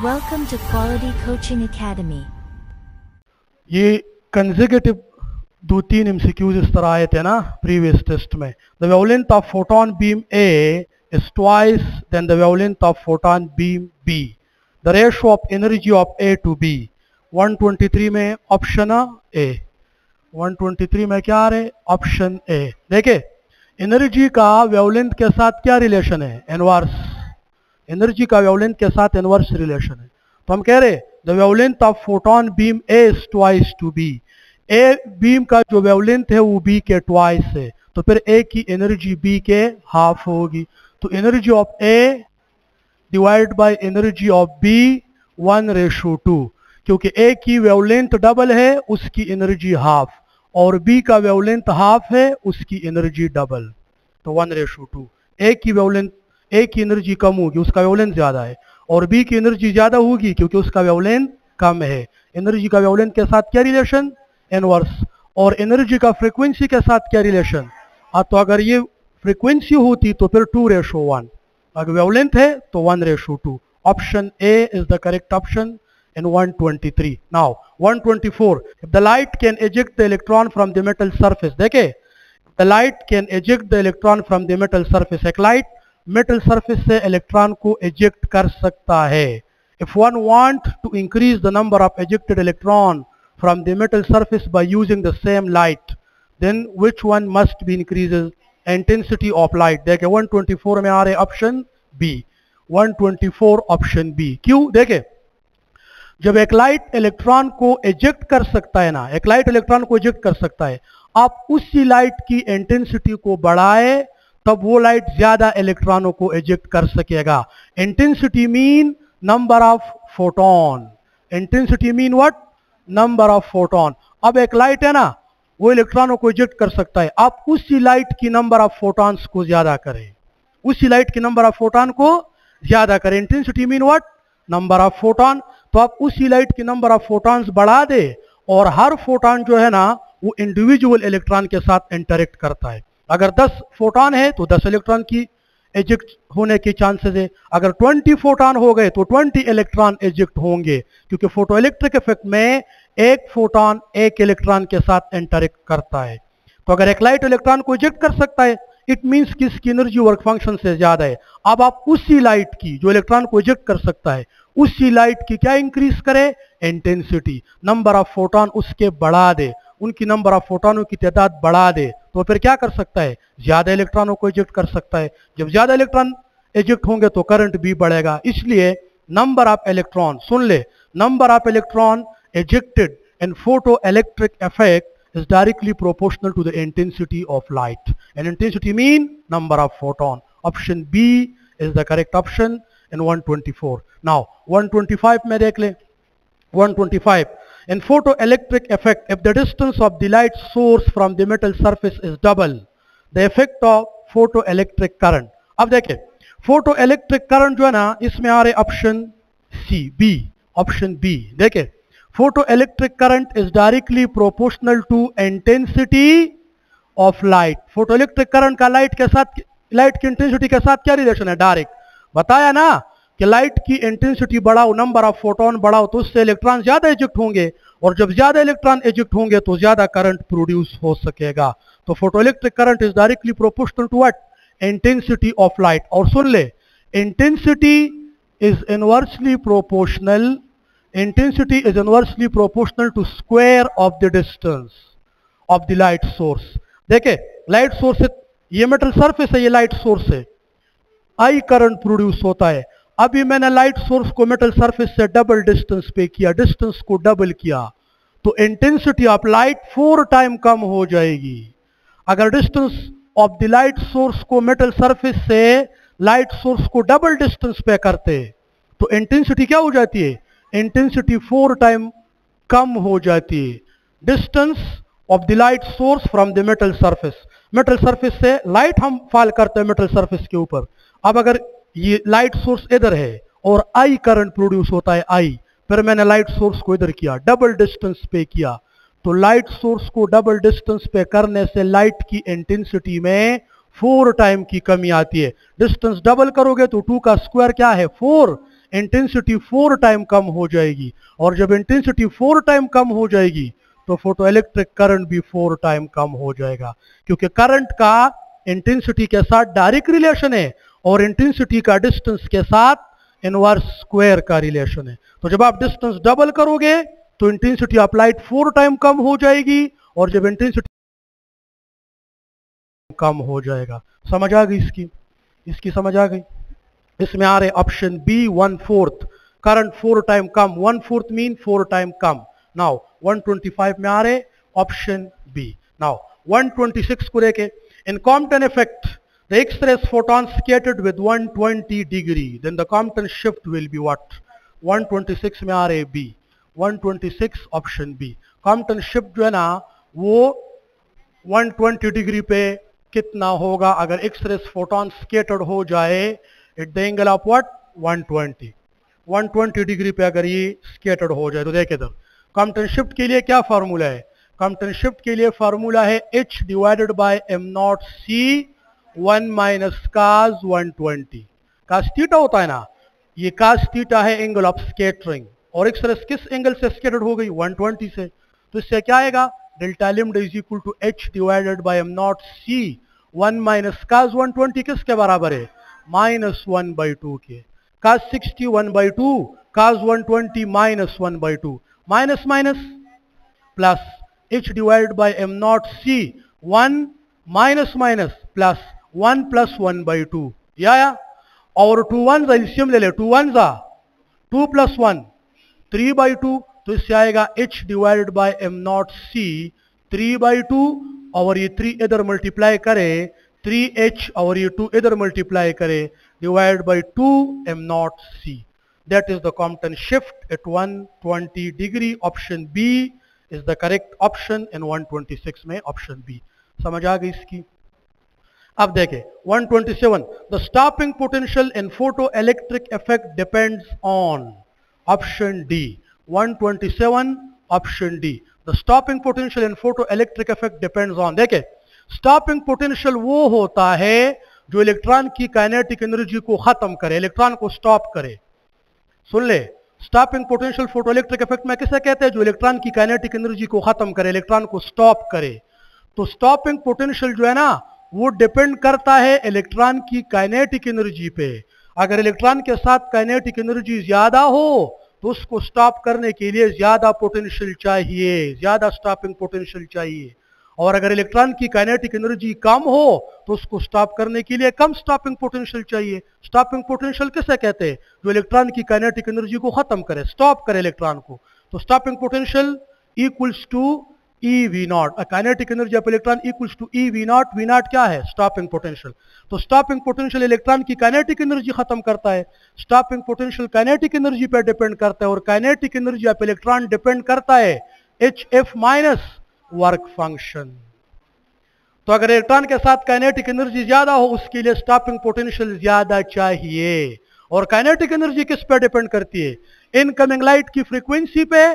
Welcome to Quality Coaching Academy. ये consecutive 2-3 MCQs इस तरह आए थे ना प्रीवियस टेस्ट में. The wavelength of photon beam A is twice than the wavelength of photon beam B. The ratio of energy of A to B. 123 में option A. 123 में क्या आ रहे? Option A. देखिए एनर्जी का वेवलेंथ के साथ क्या रिलेशन है? इनवर्स. एनर्जी का वेवलेंथ के साथ इनवर्स रिलेशन है. तो हम कह रहे the wavelength of photon beam A is twice to B. A beam का जो वेवलेंथ है वो B के ट्वाइस है, तो फिर A की एनर्जी B के हाफ होगी. तो energy of A divide by energy of B 1:2. क्योंकि A की वेवलेंथ डबल है उसकी एनर्जी हाफ, और B का वेवलेंथ हाफ है उसकी एनर्जी डबल, तो 1:2. A की एनर्जी कम होगी, उसका वेवलेंथ ज्यादा है, और B की एनर्जी ज्यादा होगी क्योंकि उसका वेवलेंथ कम है. एनर्जी का वेवलेंथ के साथ क्या रिलेशन? इनवर्स. और एनर्जी का फ्रीक्वेंसी के साथ क्या रिलेशन? तो अगर ये फ्रीक्वेंसी होती तो फिर 2:1. अगर वेवलेंथ है तो 1:2. Option A is the correct option in 123. Now 124. If the light can eject the electron from the metal surface, देखे the light can eject the electron from the metal surface. एक light metal surface से electron को exact कर सकता है. If one want to increase the number of ejected electron from the metal surface by using the same light, then which one must be increases? Intensity of light. देखे 124 में आ रहे option B. 124 option B. क्यों? देखे जब एक light electron को exact कर सकता है ना, एक लाइट इलेक्ट्रॉन को एजेक्ट कर सकता है, आप उसी लाइट की इंटेंसिटी को बढ़ाए तब वो लाइट ज्यादा इलेक्ट्रॉनों को एजेक्ट कर सकेगा. Intensity mean number of photon. Intensity mean what? Number of photon. अब एक लाइट है ना, वो इलेक्ट्रॉनों को एजेक्ट कर सकता है, आप उसी लाइट की नंबर ऑफ फोटॉन्स को ज्यादा करें, उसी लाइट की नंबर ऑफ फोटॉन को ज्यादा करें. Intensity mean what? Number of photon. तो आप उसी लाइट की नंबर ऑफ फोटॉन्स बढ़ा दे, और हर फोटॉन जो है ना वो इंडिविजुअल इलेक्ट्रॉन के साथ इंटरेक्ट करता है. अगर 10 फोटॉन है तो 10 इलेक्ट्रॉन की एजेक्ट होने के चांसेस है. अगर 20 फोटॉन हो गए तो 20 इलेक्ट्रॉन एजेक्ट होंगे, क्योंकि फोटो इलेक्ट्रिक इफेक्ट में एक फोटॉन एक इलेक्ट्रॉन के साथ इंटरेक्ट करता है. तो अगर एक लाइट इलेक्ट्रॉन को एजेक्ट कर सकता है, इट मींस कि इसकी एनर्जी वर्क फंक्शन से ज्यादा है. अब आप उसी लाइट की जो इलेक्ट्रॉन को एजेक्ट कर सकता है, उसी लाइट की क्या इंक्रीज करे? इंटेंसिटी. नंबर ऑफ फोटॉन उसके बढ़ा दे, उनकी नंबर ऑफ फोटॉनों की तादाद बढ़ा दे, तो फिर क्या कर सकता है? ज्यादा इलेक्ट्रॉनों को एजेक्ट कर सकता है. जब ज्यादा इलेक्ट्रॉन एजेक्ट होंगे तो करंट भी बढ़ेगा. इसलिए नंबर ऑफ इलेक्ट्रॉन, सुन ले, number of electron ejected in photoelectric effect is directly proportional to the intensity of light. And intensity mean number of photon. Option B is the correct option in 124. Now 125 में देख ले. 125. In photoelectric effect, if the distance of the light source from the metal surface is double, the effect of photoelectric current. अब देखें photoelectric current जो है ना, इसमें आ रहे option C, B. Option B देखें, photoelectric current is directly proportional to intensity of light. photoelectric current का लाइट के साथ, लाइट की इंटेंसिटी के साथ क्या रिलेशन है? डायरेक्ट. बताया ना कि लाइट की इंटेंसिटी बढ़ाओ, नंबर ऑफ फोटोन बढ़ाओ, तो उससे इलेक्ट्रॉन ज्यादा एजेक्ट होंगे, और जब ज्यादा इलेक्ट्रॉन एजेक्ट होंगे तो ज्यादा करंट प्रोड्यूस हो सकेगा. तो photoelectric current is directly proportional to what? Intensity of light. और सुन ले, intensity is inversely proportional, intensity is inversely proportional to square of the distance of the light source. देखे लाइट सोर्स है, ये metal surface है, ये light source है, I current produce होता है. अभी मैंने लाइट सोर्स को मेटल सरफेस से डबल डिस्टेंस पे किया, डिस्टेंस को डबल किया, तो इंटेंसिटी ऑफ लाइट 4 टाइम कम हो जाएगी. अगर distance of the light source को मेटल सरफेस से लाइट सोर्स को डबल डिस्टेंस पे करते तो इंटेंसिटी क्या हो जाती है? इंटेंसिटी 4 टाइम कम हो जाती है. Distance of the light source from the metal surface, metal surface से लाइट हम फॉल करते हैं मेटल सरफेस के ऊपर. अब अगर ये लाइट सोर्स इधर है और आई करंट प्रोड्यूस होता है, आई, फिर मैंने लाइट सोर्स को इधर किया, डबल डिस्टेंस पे किया, तो लाइट सोर्स को डबल डिस्टेंस पे करने से लाइट की इंटेंसिटी में 4 टाइम की कमी आती है. डिस्टेंस डबल करोगे तो 2 का स्क्वायर क्या है? 4. इंटेंसिटी 4 टाइम कम हो जाएगी, और जब इंटेंसिटी 4 टाइम कम हो जाएगी तो फोटो इलेक्ट्रिक करंट भी 4 टाइम कम हो जाएगा, क्योंकि करंट का इंटेंसिटी के साथ डायरेक्ट रिलेशन है और इंटेंसिटी का डिस्टेंस के साथ इनवर्स स्क्वायर का रिलेशन है। तो जब आप डिस्टेंस डबल करोगे तो इंटेंसिटी ऑफ लाइट 4 टाइम कम हो जाएगी, और जब इंटेंसिटी कम हो जाएगा। समझ आ गई इसकी समझ आ गई। इसमें आ रहे ऑप्शन बी 1/4, करंट 4 टाइम कम, 1/4 मीन 4 टाइम कम। नाउ 125 में आ रहे ऑप्शन बी। नाउ 126 को देखे, इन Compton effect the X-rays photons scattered with 120 degree, then the Compton shift will be what? 126 में आ रहे B, 126 option B. Compton shift जो है ना वो 120 डिग्री पे कितना होगा अगर एक्सरेस फोटोन स्केटर्ड हो जाए at the angle of what 120 degree पे अगर ये स्केटर्ड हो जाए। तो देखिए इधर कॉम्पटन शिफ्ट के लिए क्या फार्मूला है? कॉम्पटन शिफ्ट के लिए फार्मूला है h divided by m nought c 1 minus cos 120। Cos theta होता है ना, ये कास थीटा है एंगल ऑफ स्केटरिंग, और एक्सरेस किस एंगल से स्केटर्ड हो गई 120 से। तो इससे क्या आएगा delta lambda is equal to h divided by m nought c 1 minus cos 120 किसके बराबर है -1/2 के। Cos 60 1/2, cos 120 -1/2, minus minus plus h divided by m nought c 1 minus minus plus 1 plus 1/2 या और 2 1 एलसीएम ले ले, 2 1 2 प्लस 1 3/2। तो इससे आएगा h divided by m nought c 3/2, और ये 3 इधर मल्टीप्लाई करे 3h, और ये 2 इधर मल्टीप्लाई करे divide by 2 m nought c। That is the Compton shift at 120 degree. Option B is the correct option in 126 में, ऑप्शन बी। समझ आ गई इसकी। अब देखें 127, the stopping potential in photo electric effect depends on, option D 127 option D. The stopping potential in photo electric effect depends on. देखें stopping potential वो होता है जो इलेक्ट्रॉन की काइनेटिक एनर्जी को खत्म करे, इलेक्ट्रॉन को स्टॉप करे। सुन ले, stopping potential photo electric effect में किसे कहते हैं? जो इलेक्ट्रॉन की काइनेटिक एनर्जी को खत्म करे, इलेक्ट्रॉन को स्टॉप करे। तो स्टॉपिंग पोटेंशियल जो है ना वो डिपेंड करता है इलेक्ट्रॉन की काइनेटिक एनर्जी पे। अगर इलेक्ट्रॉन के साथ काइनेटिक एनर्जी ज्यादा हो तो उसको स्टॉप करने के लिए ज्यादा पोटेंशियल चाहिए, ज्यादा स्टॉपिंग पोटेंशियल चाहिए, और अगर इलेक्ट्रॉन की काइनेटिक एनर्जी कम हो तो उसको स्टॉप करने के लिए कम स्टॉपिंग पोटेंशियल चाहिए। स्टॉपिंग पोटेंशियल किसे कहते हैं? जो इलेक्ट्रॉन की काइनेटिक एनर्जी को खत्म करे, स्टॉप करे इलेक्ट्रॉन को। तो stopping potential equals to EV0, kinetic energy of electron equals to EV0। V0 क्या है? Stopping potential. तो स्टॉपिंग पोटेंशियल इलेक्ट्रॉन की काइनेटिक एनर्जी खत्म करता है, स्टॉपिंग पोटेंशियल काइनेटिक एनर्जी पे डिपेंड करता है, और kinetic energy of electron depend करता है HF माइनस वर्क फंक्शन। तो अगर इलेक्ट्रॉन के साथ काइनेटिक एनर्जी ज्यादा हो उसके लिए स्टॉपिंग पोटेंशियल ज्यादा चाहिए। और काइनेटिक एनर्जी किस पे डिपेंड करती है? इनकमिंग लाइट की फ्रीक्वेंसी पे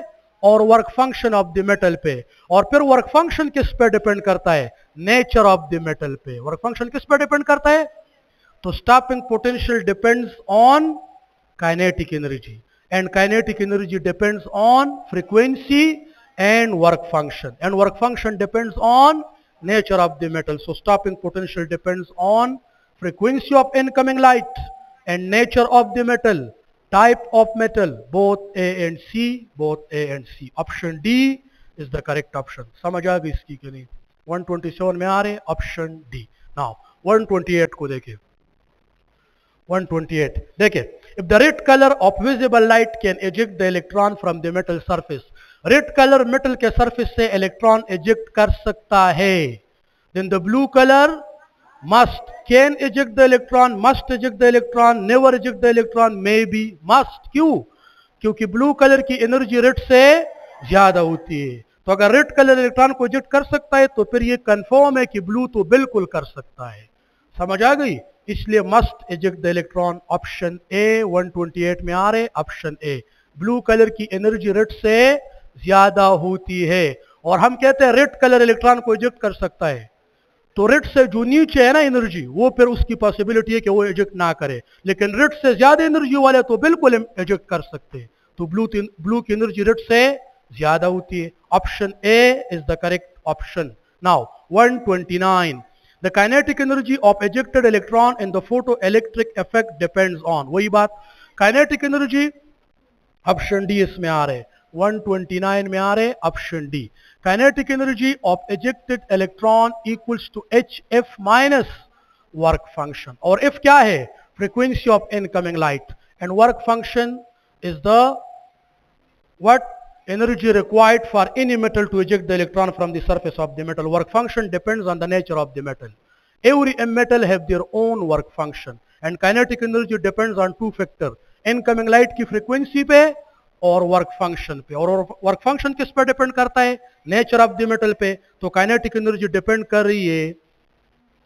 और work function of the metal पे। और फिर वर्क फंक्शन किस पे डिपेंड करता है? नेचर ऑफ द मेटल पे। वर्क फंक्शन किस पे डिपेंड करता है? तो stopping potential depends on kinetic energy, and kinetic energy depends on frequency and work function, and work function depends on nature of the metal. So stopping potential depends on frequency of incoming light and nature of the metal, type of metal, both A and C, both A and C. Option D is the correct option. समझ आ गई इसकी कि नहीं? 127 में आ रहे option D. Now 128 को देखिए, 128 देखिए, if the red color of visible light can eject the electron from the metal surface, red colour metal के सरफेस से इलेक्ट्रॉन इजेक्ट कर सकता है, then the blue colour must can eject the electron, must eject the electron, never eject the electron, may be, must. क्यों? क्योंकि blue colour की एनर्जी red से ज्यादा होती है। तो अगर रेड कलर इलेक्ट्रॉन को इजेक्ट कर सकता है तो फिर ये कंफर्म है कि ब्लू तो बिल्कुल कर सकता है। समझ आ गई? इसलिए must eject the electron, option A 128 में आ रहे ऑप्शन ए। ब्लू कलर की एनर्जी रेड से ज्यादा होती है, और हम कहते हैं रेड कलर इलेक्ट्रॉन को इजेक्ट कर सकता है। तो रेट से जो नीचे है ना एनर्जी, वो फिर उसकी पॉसिबिलिटी है कि वो एजेक्ट ना करे, लेकिन रेट से ज्यादा एनर्जी वाले तो बिल्कुल एजेक्ट कर सकते हैं। तो ब्लू की एनर्जी रेट से ज्यादा होती है। Option A is the correct option. Now 129, the kinetic energy of ejected electron in the photo electric effect depends on, वही बात, काइनेटिक एनर्जी ऑप्शन डी इसमें आ रहे, 129 में आ रहे option D. Kinetic energy of ejected electron equals to H F minus work function, और F क्या है, frequency of incoming light, and work function is the what energy required for any metal to eject the electron from the surface of the metal. Work function depends on the nature of the metal. Every metal have their own work function, and kinetic energy depends on two factor, incoming light की frequency पे और work function पे। और work function किस पे depend करता है, nature of the metal पे। तो kinetic energy depend कर रही है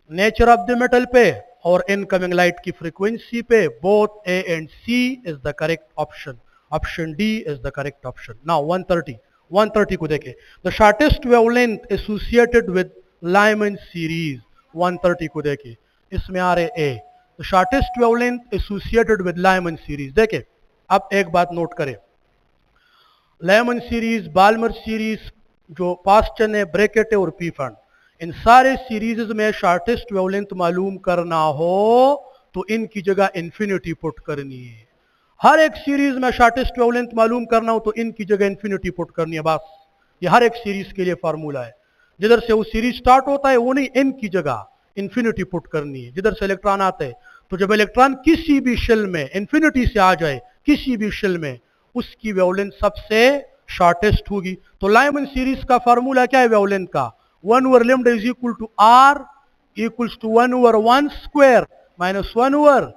nature of the metal पे और incoming light की frequency पे। Both A and C is the correct option. Option D is the correct option. Now 130 को देखें, the shortest wavelength associated with Lyman series, 130 को देखें, इसमें आ रहे A, the shortest wavelength associated with Lyman series। देखें, अब एक बात नोट करें, Lyman series, बाल्मर सीरीज, जो पास्टन है, ब्रैकेट है और पी फंड, इन सारे सीरीज में शॉर्टेस्ट वेवलेंथ मालूम करना हो तो इनकी जगह इन्फिनिटी पुट करनी है। हर एक सीरीज में शॉर्टेस्ट वेवलेंथ मालूम करना हो तो इनकी जगह इन्फिनिटी पुट करनी है, बस। ये हर एक सीरीज के लिए फार्मूला है। जिधर से वो सीरीज स्टार्ट होता है वो नहीं, इनकी जगह इन्फिनिटी पुट करनी है। जिधर से इलेक्ट्रॉन आते हैं, तो जब इलेक्ट्रॉन किसी भी शेल में इन्फिनिटी से आ जाए, किसी भी शेल में, उसकी वेवलेंथ सबसे शॉर्टेस्ट होगी। तो लाइमन सीरीज का फार्मूला क्या है वेवलेंथ का, 1 over lambda is equal to R equals to 1 over 1 square minus 1 over,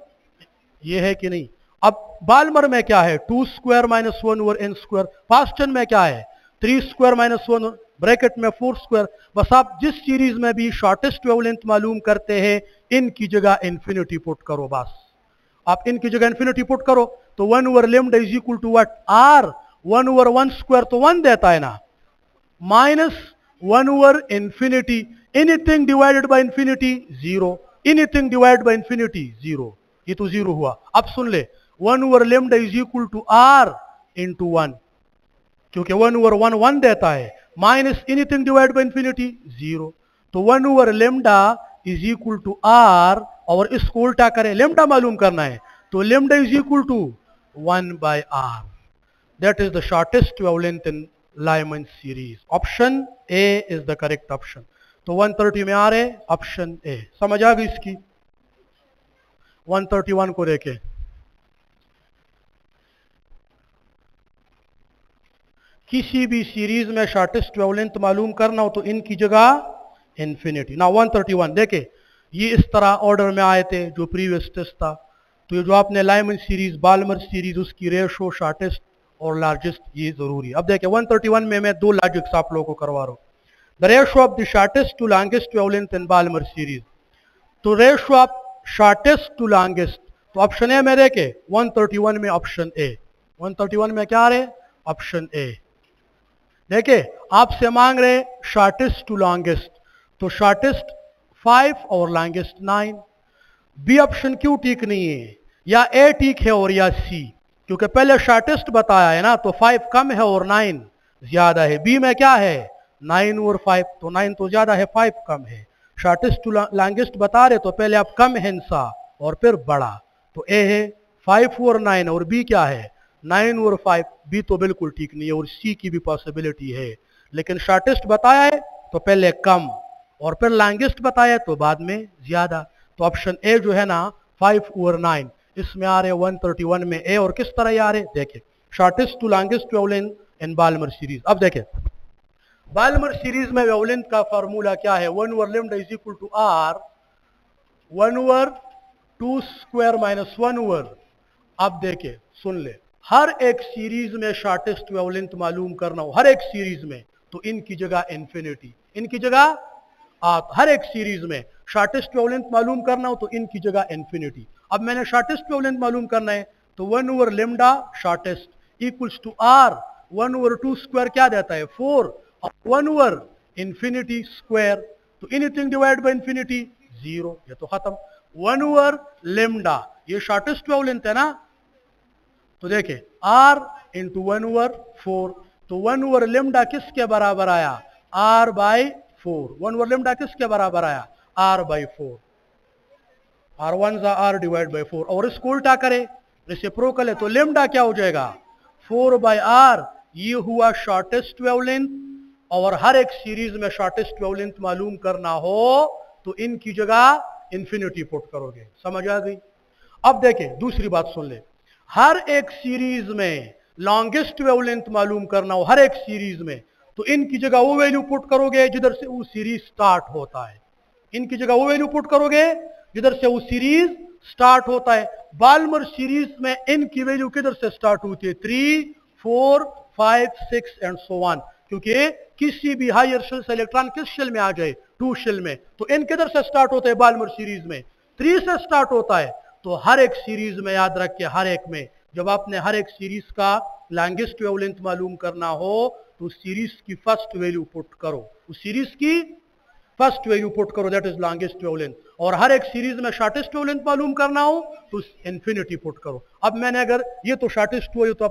ये है कि नहीं। अब बाल्मर में क्या है, 2 square minus 1 over n square. Paschen में क्या है, 3 स्क्वायर माइनस 1 ब्रैकेट में 4 स्क्वायर। बस आप जिस सीरीज में भी शॉर्टेस्ट वेवलेंथ मालूम करते हैं, इनकी जगह इन्फिनिटी पुट करो, बस। आप इनकी जगह इन्फिनिटी पुट करो तो 1 over lambda is equal to what, R. 1 over 1 square तो 1 देता है ना, minus 1 over infinity, anything divided by infinity 0, anything divided by infinity 0, ये तो 0 हुआ। अब सुन ले, 1 over lambda is equal to R into 1, क्योंकि 1 ओवर 1 1 देता है, minus anything divide by infinity 0। तो 1 over lambda is equal to are, और इसको उल्टा करें, लैम्डा मालूम करना है, तो lambda is equal to 1 by R. That is the shortest wavelength in Lyman series. Option A is the correct option. तो 130 में आ रहे ऑप्शन ए। समझ आ गई इसकी। 131 को देखें, किसी भी सीरीज में शॉर्टेस्ट वेवलेंथ मालूम करना हो तो इनकी जगह इन्फिनिटी। ना 131 देखे, ये इस तरह ऑर्डर में आए थे जो प्रीवियस टेस्ट था। तो ये जो आपने लाइमन सीरीज, बाल्मर सीरीज, उसकी रेशो शॉर्टेस्ट और लार्जेस्ट, ये जरूरी। अब देखें 131 में मैं 2 लॉजिक्स आप लोगों को करवा रहा हूँ। The ratio of the shortest to longest wavelength in Balmer series, तो ratio of shortest to longest, तो ऑप्शन ए में देखे 131 में ऑप्शन ए, 131 में क्या रहे ऑप्शन ए। देखे आपसे मांग रहे शॉर्टेस्ट टू लॉन्गेस्ट, तो शॉर्टेस्ट 5 और लॉन्गेस्ट 9। बी ऑप्शन क्यों ठीक नहीं है, या ए ठीक है और या सी, क्योंकि पहले शॉर्टेस्ट बताया है ना, तो 5 कम है और 9 ज्यादा है। बी में क्या है 9 और 5, तो 9 तो ज्यादा है, 5 कम है। शॉर्टेस्ट टू लॉन्गेस्ट बता रहे तो पहले आप कम हिंसा और फिर बड़ा, तो ए है 5 और 9, और बी क्या है 9 और 5। बी तो बिल्कुल ठीक नहीं है, और सी की भी पॉसिबिलिटी है। लेकिन शॉर्टेस्ट बताया है तो पहले कम, और फिर लॉन्गेस्ट बताया तो बाद में ज्यादा। तो ऑप्शन ए जो है ना 5 और 9 इसमें आ रहे 131 में ए। और किस तरह आ रहे देखे, shortest to longest wavelength in Balmer series. अब देखे बाल्मर सीरीज में वेवलेंथ का फार्मूला क्या है, 1 over lambda is equal to R 1 over 2 square minus 1 over. अब देखे सुन ले, हर एक सीरीज में शॉर्टेस्ट वेवलेंथ मालूम करना हो, हर एक सीरीज में, तो इनकी जगह इन्फिनिटी, इनकी जगह हर एक सीरीज में शॉर्टेस्ट वेवलेंथ मालूम करना हो तो इनकी जगह इन्फिनिटी। अब मैंने शॉर्टेस्ट वेवलेंथ मालूम करना है तो 1 over lambda shortest equals to R 1 over 2 square क्या देता है 4, 1 ओवर इन्फिनिटी स्क्वायर तो एनीथिंग डिवाइड बाय इंफिनिटी 0, ये तो खत्म। 1 ओवर लेमडा, ये शॉर्टेस्ट वेवलेंथ है ना, तो देखे r इंटू 1 ओवर 4, तो 1 ओवर लेमडा किसके बराबर आया? r by 4। 1 ओवर लेमडा किसके बराबर आया? r by 4। r1 जा r डिवाइड बाई 4, और इसको उल्टा करे, रेसिप्रोकल है, तो लेमडा क्या हो जाएगा? 4 बाई r। ये हुआ शॉर्टेस्ट वेवलेंथ, और हर एक सीरीज में शॉर्टेस्ट वेवलेंथ मालूम करना हो तो इनकी जगह इंफिनिटी पुट करोगे। समझ आ गई? अब देखें दूसरी बात सुन ले, हर एक सीरीज में लॉन्गेस्ट वेवलेंथ मालूम करना हो, हर एक सीरीज में, तो इनकी जगह वो वैल्यू पुट करोगे जिधर से वो सीरीज स्टार्ट होता है। इनकी जगह वो वैल्यू पुट करोगे जिधर से वो सीरीज स्टार्ट होता है। बाल्मर सीरीज में इनकी वैल्यू किधर से स्टार्ट होती है? 3, 4, 5, 6 एंड सो ऑन, क्योंकि किसी भी हायर शेल से इलेक्ट्रॉन किस शेल में आ जाए? 2 शेल में, तो इन किधर से स्टार्ट होता है? बाल्मर सीरीज में 3 से स्टार्ट होता है। तो हर एक सीरीज में याद रख के, हर एक में जब आपने हर एक सीरीज का लॉन्गेस्ट वेवलेंथ मालूम करना हो तो सीरीज की फर्स्ट वैल्यू पुट करो, उस सीरीज की फर्स्ट वैल्यू पुट करो, दैट इज लॉन्गेस्ट वेवलेंथ। और हर एक सीरीज में शॉर्टेस्ट वेवलेंथ मालूम करना हो तो इंफिनिटी पुट करो। अब मैंने अगर ये तो शॉर्टेस्ट हुआ, तो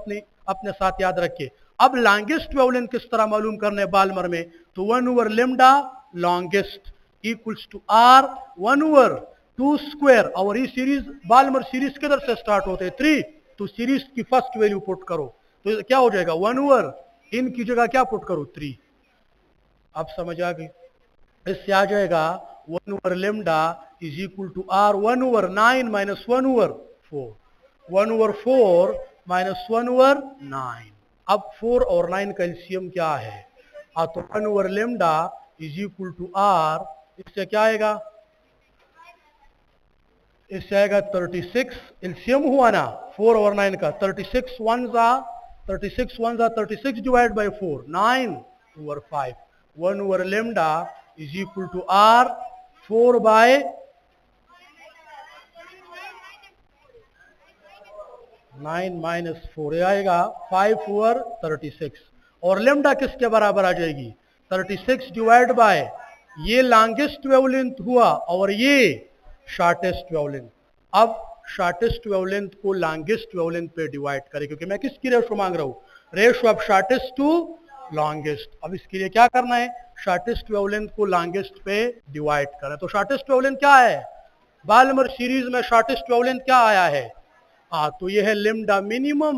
अपने साथ याद रखिए। अब लॉन्गेस्ट वेवलेंथ किस तरह मालूम करने बाल्मर में? तो 1 over lambda longest equals to r 1 over 2 square, और ये सीरीज बाल्मर सीरीज किधर से स्टार्ट होते हैं? 3, तो सीरीज की फर्स्ट वैल्यू पुट करो, तो क्या हो जाएगा? 1 ओवर, इनकी जगह क्या पुट करो? 3। अब समझ आ गई? इससे आ जाएगा 1 over lambda is equal to r 1 over 9 minus 1 over 4, 1 over 4 minus 1 over 9। अब 4 और 9 का एलसीएम क्या है? तो 1 over lambda is equal to r, इससे क्या आएगा? इससे आएगा 36। एलसीएम हुआ ना 4 और 9 का, 36 1 जा 36 divide by 4, 9 over 5। 1 over lambda is equal to r 4 by 9 minus 4, ये आएगा 5 ओवर 36, और लेमडा किसके बराबर आ जाएगी? 36 डिवाइड बाय, ये लॉन्गेस्ट वेवलेंथ हुआ और ये शॉर्टेस्ट वेवलेंथ। अब शॉर्टेस्ट वेवलेंथ को लॉन्गेस्ट वेवलेंथ पे डिवाइड करें, क्योंकि मैं किसकी रेशो मांग रहा हूं? Ratio of shortest to longest. अब इसके लिए क्या करना है? शॉर्टेस्ट वेवलेंथ को लॉन्गेस्ट पे डिवाइड करें। तो शॉर्टेस्ट वेवलेंथ क्या है? बाल्मर सीरीज में शॉर्टेस्ट वेवलेंथ क्या आया है? तो ये है lambda minimum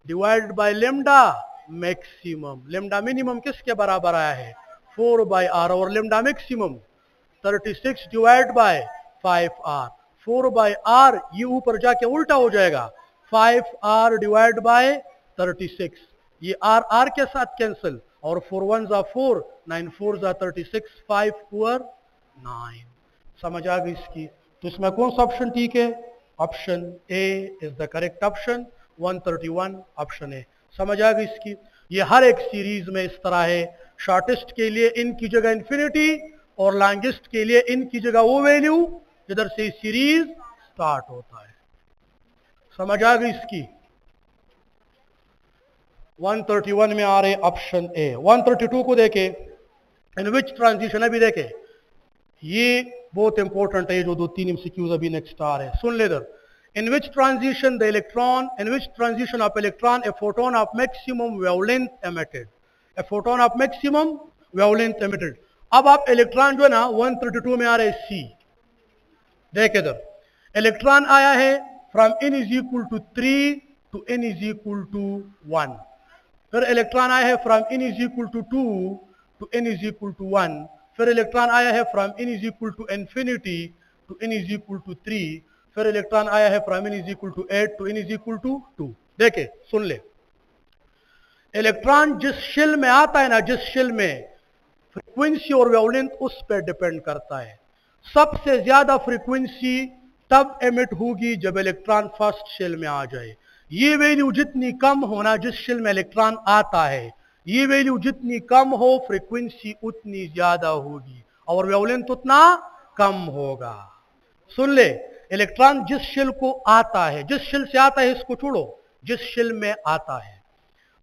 divide by lambda maximum. Lambda minimum किसके बराबर आया है? 4 बाय r, और lambda maximum 36 divide by 5r। 4 by r ये ऊपर जाके उल्टा हो जाएगा, 5r डिवाइड बाय 36, ये r के साथ कैंसिल, और 4 1 जा 4, 9 4 जा 36, 5 ओवर 9। समझ आ गई इसकी? तो इसमें कौन सा ऑप्शन ठीक है? Option A is the correct option, 131 option A. समझ आ गई इसकी? ये हर एक सीरीज में इस तरह है, शॉर्टेस्ट के लिए इनकी जगह इंफिनिटी, और लॉन्गेस्ट के लिए इनकी जगह वो वैल्यू जिधर से सीरीज स्टार्ट होता है। समझ आ गई इसकी? 131 में आ रहे ऑप्शन ए। 132 को देखे, इन विच ट्रांजिशन, अभी देखे ये बहुत इंपॉर्टेंट है, जो 2-3 एमसीक्यूज अभी नेक्स्ट आ रहे हैं, सुन ले इधर। In which transition the electron, in which transition of electron a photon of maximum wavelength emitted, a photon of maximum wavelength emitted. अब आप इलेक्ट्रॉन जो है ना 132 में आ रहे सी, देख इधर, इलेक्ट्रॉन आया है from n is equal to 3 to n is equal to 1, फिर इलेक्ट्रॉन आया है from n is equal to 2 to n is equal to 1, फिर इलेक्ट्रॉन आया है from n is equal to infinity to n is equal to 3, फिर electron आया है from n is equal to 8 to n is equal to 2। देखे सुन ले, electron जिस shell में आता है ना, जिस शेल में, फ्रीक्वेंसी और वेवलेंथ उस पर डिपेंड करता है। सबसे ज्यादा फ्रीक्वेंसी तब एमिट होगी जब इलेक्ट्रॉन फर्स्ट शेल में आ जाए। ये वैल्यू जितनी कम होना, जिस शेल में इलेक्ट्रॉन आता है, ये वैल्यू जितनी कम हो फ्रीक्वेंसी उतनी ज्यादा होगी और वेवलेंथ उतना कम होगा। सुन ले, इलेक्ट्रॉन जिस शेल को आता है, जिस शेल से आता है इसको छोड़ो, जिस शेल में आता है,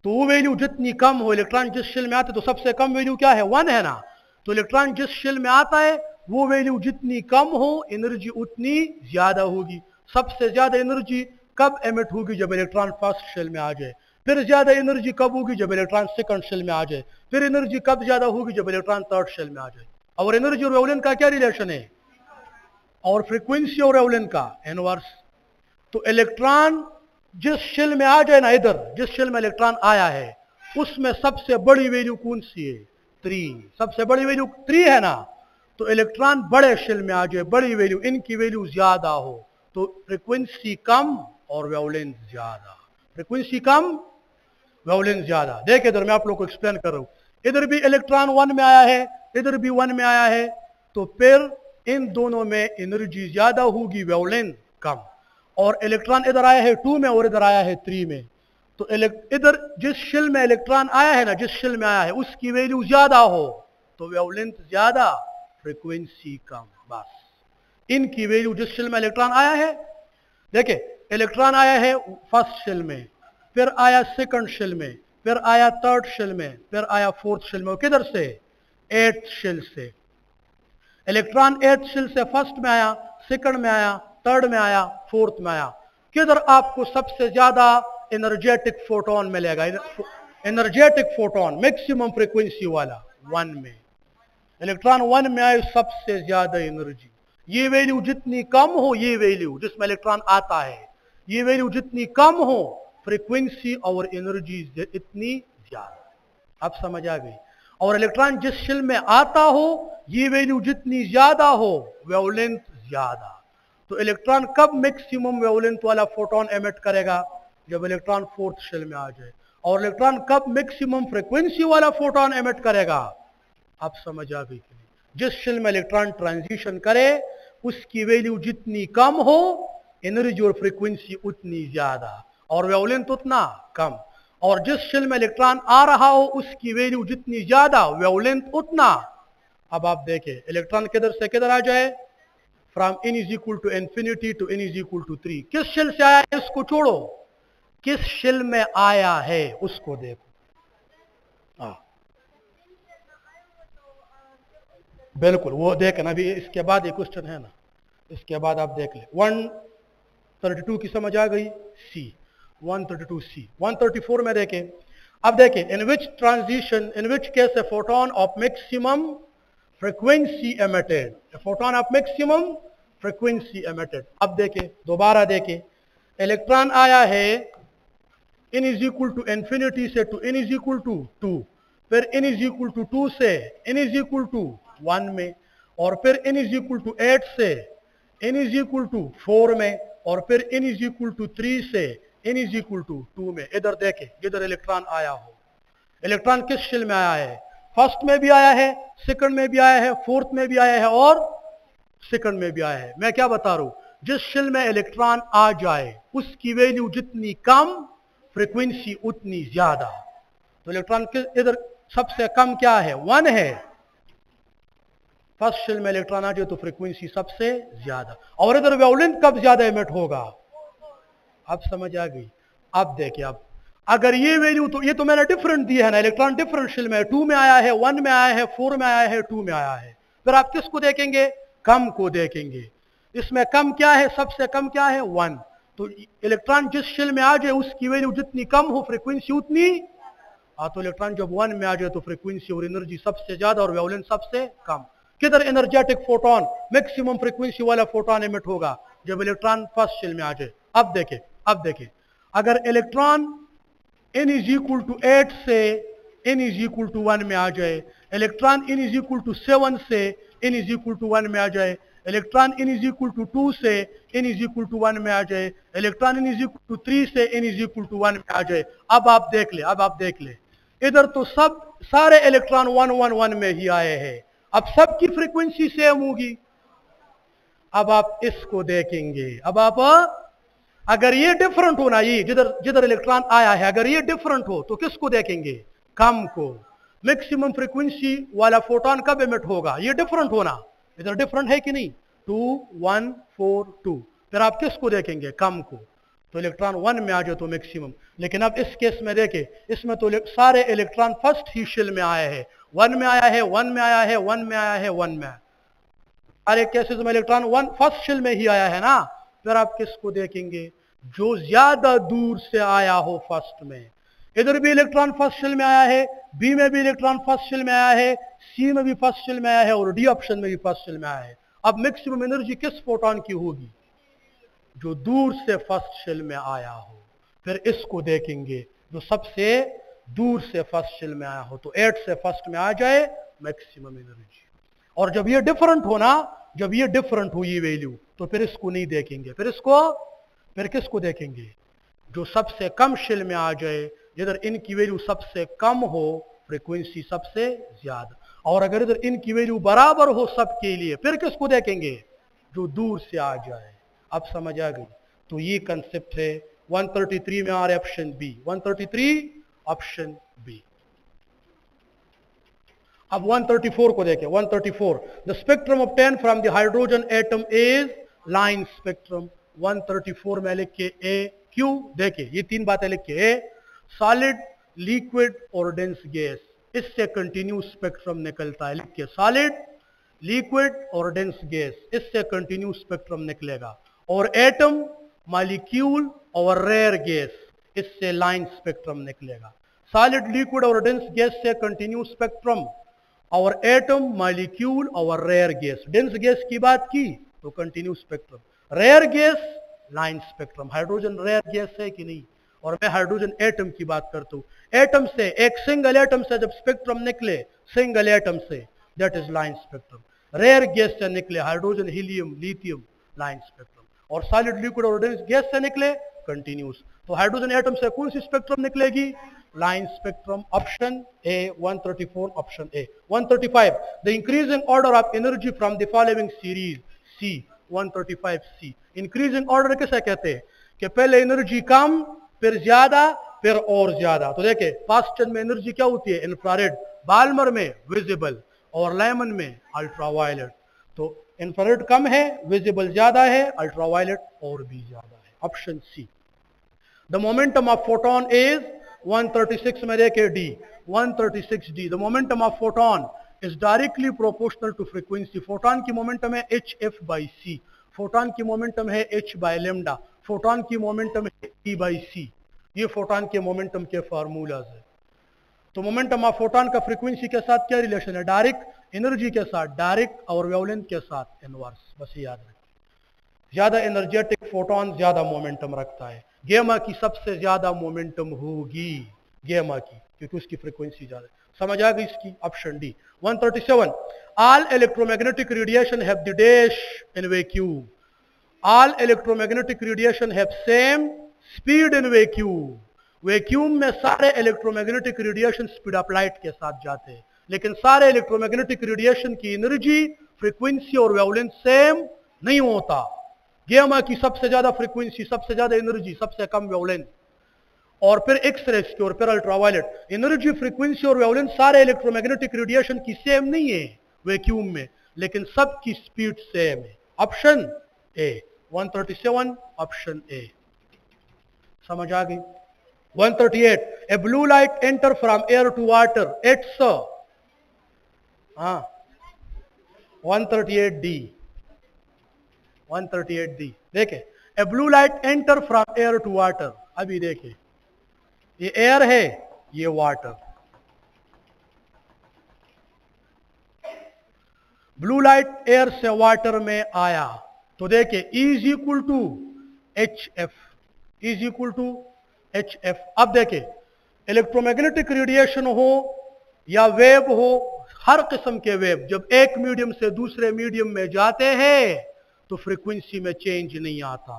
तो वो वैल्यू जितनी कम हो, इलेक्ट्रॉन जिस शेल में आते तो सबसे कम वैल्यू क्या है? 1 है ना। तो इलेक्ट्रॉन जिस शेल में आता है वो वैल्यू जितनी कम हो एनर्जी उतनी ज्यादा होगी। सबसे ज्यादा एनर्जी कब एमिट होगी? जब इलेक्ट्रॉन फर्स्ट शेल में आ जाए। फिर ज्यादा एनर्जी कब होगी? जब इलेक्ट्रॉन सेकंड शेल में आ जाए। फिर एनर्जी कब ज्यादा होगी? जब इलेक्ट्रॉन थर्ड शेल में आ जाए। और एनर्जी और वेवलेंथ का क्या रिलेशन है? और फ्रीक्वेंसी और वेवलेंथ का इनवर्स। तो इलेक्ट्रॉन जिस शेल में आ जाए ना, इधर जिस शेल में इलेक्ट्रॉन आया है उसमें सबसे बड़ी वैल्यू कौन सी है? 3। सबसे बड़ी वैल्यू 3 है ना। तो इलेक्ट्रॉन बड़े शेल में आ जाए, बड़ी वैल्यू, इनकी वैल्यू ज्यादा हो तो फ्रीक्वेंसी कम और वेवलेंथ ज्यादा। फ्रीक्वेंसी कम, वेवलेंथ ज्यादा। देखिए इधर मैं आप लोग को एक्सप्लेन कर रहा हूं। इधर भी इलेक्ट्रॉन 1 में आया है, इधर भी 1 में आया है, तो फिर इन दोनों में एनर्जी ज्यादा होगी, वेवलेंथ कम। और इलेक्ट्रॉन इधर आया है 2 में और इधर आया है 3 में, तो इधर जिस शेल में इलेक्ट्रॉन आया है ना, जिस शेल में आया है उसकी वैल्यू ज्यादा हो तो वेवलेंथ ज्यादा, फ्रीक्वेंसी कम। बस इनकी वैल्यू, जिस शेल में इलेक्ट्रॉन आया है, देखिए इलेक्ट्रॉन आया है फर्स्ट शेल में, फिर आया सेकंड शेल में, फिर आया थर्ड शेल में, फिर आया फोर्थ शेल में। किधर से? 8th शेल से। इलेक्ट्रॉन 8th शेल से फर्स्ट में आया, सेकंड में आया, थर्ड में आया, फोर्थ में आया। किधर आपको सबसे ज्यादा एनर्जेटिक फोटोन मिलेगा? एनर्जेटिक फोटोन मैक्सिमम फ्रीक्वेंसी वाला 1 में। इलेक्ट्रॉन 1 में आए सबसे ज्यादा एनर्जी। ये वैल्यू जितनी कम हो, ये वैल्यू जिसमें इलेक्ट्रॉन आता है, ये वैल्यू जितनी कम हो फ्रीक्वेंसी और एनर्जी इतनी ज्यादा। आप समझ आ गई? और इलेक्ट्रॉन जिस शेल में आता हो ये वैल्यू जितनी ज्यादा हो वेवलेंथ ज्यादा। तो इलेक्ट्रॉन कब मैक्सिमम वेवलेंथ वाला फोटोन एमिट करेगा? जब इलेक्ट्रॉन फोर्थ शेल में आ जाए। और इलेक्ट्रॉन कब मैक्सिमम फ्रीक्वेंसी वाला फोटोन एमिट करेगा? आप समझ आ गई कि नहीं? जिस शेल में इलेक्ट्रॉन ट्रांजिशन करे उसकी वैल्यू जितनी कम हो एनर्जी और फ्रीक्वेंसी उतनी ज्यादा और वेवलेंथ उतना कम। और जिस शेल में इलेक्ट्रॉन आ रहा हो उसकी वैल्यू जितनी ज्यादा वेवलेंथ उतना। अब आप देखें इलेक्ट्रॉन किधर से किधर आ जाए? From n is equal to infinity to n is equal to 3। किस शेल से आया है इसको छोड़ो, किस शेल में आया है उसको देखो। बिल्कुल वो देखना, अभी इसके बाद एक क्वेश्चन है ना, इसके बाद आप देख ले। 132 की समझ आ गई? सी 132 सी 134 में देखें। अब देखें in which transition, in which case a photon of maximum frequency emitted, a photon of maximum frequency emitted. अब देखें दोबारा देखें, इलेक्ट्रॉन आया है n is equal to infinity से to n is equal to 2, फिर n इज इक्वल टू 2 से n is equal to 1 में, और फिर n इज इक्वल टू 8 से n इज इक्वल टू 4 में, और फिर n इज इक्वल टू 3 से n इज इक्वल टू 2 में। इधर देखें जिधर इलेक्ट्रॉन आया हो, इलेक्ट्रॉन किस शेल में आया है? फर्स्ट में भी आया है, सेकंड में भी आया है, फोर्थ में भी आया है और सेकंड में भी आया है। मैं क्या बता रहा हूं, जिस शेल में इलेक्ट्रॉन आ जाए उसकी वैल्यू जितनी कम फ्रीक्वेंसी उतनी ज्यादा। तो इलेक्ट्रॉन के इधर सबसे कम क्या है? 1 है। फर्स्ट शेल में इलेक्ट्रॉन आ जाए तो फ्रीक्वेंसी सबसे ज्यादा। और इधर वेवलेंथ कब ज्यादा एमिट होगा? अब समझ आ गई? अब देखिए, अब अगर ये वैल्यू, तो ये तो मैंने डिफरेंट दिया है ना, इलेक्ट्रॉन डिफरेंट शेल में है, 2 में आया है, 1 में आया है, 4 में आया है, 2 में आया है। फिर आप किसको देखेंगे? कम को देखेंगे। इसमें कम क्या है? सबसे कम क्या है? 1। तो इलेक्ट्रॉन जिस शेल में आ जाए उसकी वैल्यू जितनी कम हो फ्रीक्वेंसी उतनी। तो इलेक्ट्रॉन जब 1 में आ जाए तो फ्रीक्वेंसी और एनर्जी सबसे ज्यादा और वेवलेंथ सबसे कम। किधर एनर्जेटिक फोटोन मैक्सिमम फ्रीक्वेंसी वाला फोटोन एमिट होगा? जब इलेक्ट्रॉन फर्स्ट शेल में आ जाए। अब देखें अगर electron n is equal to 8 से n इज इक्वल टू 1 में आ जाए, electron n is equal to 7 से n इज इक्वल टू 1 में आ जाए, electron n is equal to 2 से n इज इक्वल टू 1 में आ जाए, electron n is equal to 3 से n इज इक्वल टू 1 में आ जाए। अब आप देख ले इधर तो सब सारे इलेक्ट्रॉन 1 1 1 में ही आए हैं। अब सबकी फ्रीक्वेंसी सेम होगी। अब आप इसको देखेंगे, अब आप अगर ये डिफरेंट हो ना, ये जिधर इलेक्ट्रॉन आया है अगर ये डिफरेंट हो तो किसको देखेंगे? कम को। मैक्सिमम फ्रीक्वेंसी वाला फोटोन कब एमिट होगा? ये डिफरेंट होना, इधर डिफरेंट है कि नहीं? 2 1 4 2। फिर आप किसको देखेंगे? कम को। तो इलेक्ट्रॉन 1 में आ जाए तो मैक्सिमम। लेकिन अब इस केस में देखें, इसमें तो सारे इलेक्ट्रॉन फर्स्ट ही शेल में आए हैं, 1 में आया है, 1 में आया है, 1 में आया है, 1 में। सारे केसेस में इलेक्ट्रॉन 1 फर्स्ट शेल में ही आया है ना। फिर आप किसको देखेंगे? जो ज्यादा दूर से आया हो फर्स्ट में। इधर भी इलेक्ट्रॉन फर्स्ट शेल में आया है, बी में भी इलेक्ट्रॉन फर्स्ट शेल में आया है, सी में भी फर्स्ट शेल में आया है और डी ऑप्शन में भी फर्स्ट शेल में आया है। अब मैक्सिमम एनर्जी किस फोटोन की होगी? जो दूर से फर्स्ट शेल में आया हो। फिर इसको देखेंगे, जो सबसे दूर से फर्स्ट शेल में आया हो, तो 8 से फर्स्ट में आ जाए मैक्सिमम एनर्जी। और जब ये डिफरेंट हो ना, जब ये डिफरेंट हो ये वैल्यू, तो फिर इसको नहीं देखेंगे। फिर किसको देखेंगे? जो सबसे कम शेल में आ जाए, जिधर इनकी वैल्यू सबसे कम हो, फ्रीक्वेंसी सबसे ज्यादा। और अगर इधर इनकी वैल्यू बराबर हो सबके लिए, फिर किसको देखेंगे? जो दूर से आ जाए। अब समझ आ गई? तो ये कंसेप्ट है। 133 में आ रहा है ऑप्शन बी, 133 ऑप्शन बी। अब 134 को देखें। 134, the spectrum obtain from the hydrogen atom is line spectrum. 134 में लिख के ए क्यू। देखिए ये 3 बातें लिख के, ए सॉलिड, लिक्विड और डेंस गैस, इससे कंटिन्यूस स्पेक्ट्रम निकलता है। लिख के सॉलिड, लिक्विड और डेंस गैस, इससे कंटिन्यूस स्पेक्ट्रम निकलेगा। और एटम, मॉलिक्यूल और रेयर गैस, इससे लाइन स्पेक्ट्रम निकलेगा। सॉलिड, लिक्विड और डेंस गैस से कंटिन्यूस स्पेक्ट्रम, और एटम, मॉलिक्यूल और रेयर गैस। डेंस गैस की बात की तो continuous spectrum, rare gas line spectrum. Hydrogen rare gas है कि नहीं? और मैं हाइड्रोजन एटम की बात करता हूं। एटम से, एक सिंगल एटम से जब स्पेक्ट्रम निकले, सिंगल एटम से, that is line spectrum. Rare gas से निकले hydrogen, helium, lithium, line spectrum. और सॉलिड, लिक्विड और डेंस गैस से निकले कंटिन्यूस। तो हाइड्रोजन एटम से कौन सी स्पेक्ट्रम निकलेगी? Line spectrum. Option A, 134 option A. 135, the increasing order of energy from the following series, C. 135 C. Increasing order किसे कहते हैं? कि पहले एनर्जी कम, फिर ज्यादा, फिर और ज्यादा। तो देखिए फर्स्ट चेन में एनर्जी क्या होती है? इंफ्रारेड, बाल्मर में विजिबल और लेमन में अल्ट्रावायलेट। तो इंफ्रारेड कम है, विजिबल ज्यादा है, अल्ट्रावायलेट और भी ज्यादा है। Option C. The momentum of photon is 136 में देखे D, 136 D. The momentum of photon is directly proportional to frequency. Photon की मोमेंटम है hf/c। फोटोन की मोमेंटम है h/λ। फोटोन की मोमेंटम है e/c। ये फोटोन के मोमेंटम के फार्मूलाज है। तो मोमेंटम ऑफ फोटोन का फ्रीक्वेंसी के साथ क्या रिलेशन है? डायरेक्ट एनर्जी के साथ, डायरेक्ट और वेवलेंथ के साथ इनवर्स। बस याद रखिए। ज्यादा एनर्जेटिक फोटोन ज्यादा मोमेंटम रखता है। गेमा की सबसे ज्यादा मोमेंटम होगी, गेमा की, क्योंकि उसकी फ्रीक्वेंसी ज्यादा है। समझ आ गई इसकी? Option D. 137, all electromagnetic radiation have the dash in vacuum. All electromagnetic radiation have same speed in vacuum. Vacuum में सारे electromagnetic radiation speed of light के साथ जाते हैं, लेकिन सारे इलेक्ट्रोमैग्नेटिक रेडिएशन की एनर्जी, फ्रीक्वेंसी और वेवलेंथ सेम नहीं होता। गेमा की सबसे ज्यादा फ्रीक्वेंसी, सबसे ज्यादा एनर्जी, सबसे कम वेवलेंथ। और फिर एक्सरे की और फिर अल्ट्रावायलेट। एनर्जी, फ्रीक्वेंसी और वेवलेंथ सारे इलेक्ट्रोमैग्नेटिक रेडिएशन की सेम नहीं है वैक्यूम में, लेकिन सबकी स्पीड सेम है। Option A. 137 option A. समझ आ गई? 138, a blue light enter from air to water एट्स 138 डी, 138 डी। देखे, a blue light enter from air to water. अभी देखे, ये एयर है, ये वाटर। ब्लू लाइट एयर से वाटर में आया, तो देखे E is equal to HF, E is equal to HF। अब देखे, इलेक्ट्रोमैग्नेटिक रेडिएशन हो या वेव हो, हर किस्म के वेव जब एक मीडियम से दूसरे मीडियम में जाते हैं तो फ्रीक्वेंसी में चेंज नहीं आता।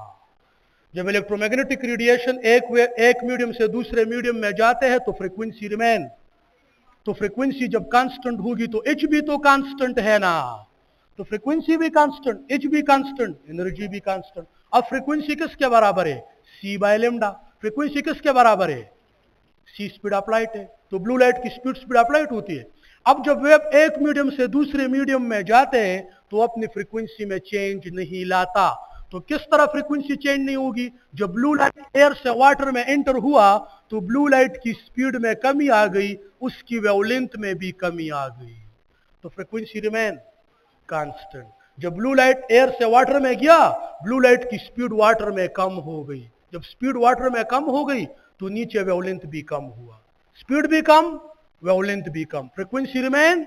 जब इलेक्ट्रोमैग्नेटिक रेडिएशन एक मीडियम से दूसरे मीडियम में जाते हैं तो फ्रीक्वेंसी रिमेन। तो फ्रीक्वेंसी जब कांस्टेंट होगी तो H भी तो कांस्टेंट है ना, तो फ्रीक्वेंसी भी कांस्टेंट, H भी कांस्टेंट, एनर्जी भी कांस्टेंट। अब फ्रीक्वेंसी किसके बराबर है? c/λ। फ्रीक्वेंसी किसके बराबर है? c स्पीड ऑफ लाइट है। तो ब्लू लाइट की स्पीड ऑफ लाइट होती है। अब जब वेव एक मीडियम से दूसरे मीडियम में जाते हैं तो अपनी फ्रीक्वेंसी में चेंज नहीं लाता। तो किस तरह फ्रीक्वेंसी चेंज नहीं होगी? जब ब्लू लाइट एयर से वाटर में एंटर हुआ तो ब्लू लाइट की स्पीड में कमी आ गई, उसकी वेवलेंथ में भी कमी आ गई, तो फ्रीक्वेंसी रिमेन कांस्टेंट। जब ब्लू लाइट एयर से वाटर में गया, ब्लू लाइट की स्पीड वाटर में कम हो गई। जब स्पीड वाटर में कम हो गई तो नीचे वेवलेंथ भी कम हुआ, स्पीड भी कम, वेवलेंथ भी कम, फ्रीक्वेंसी रिमेन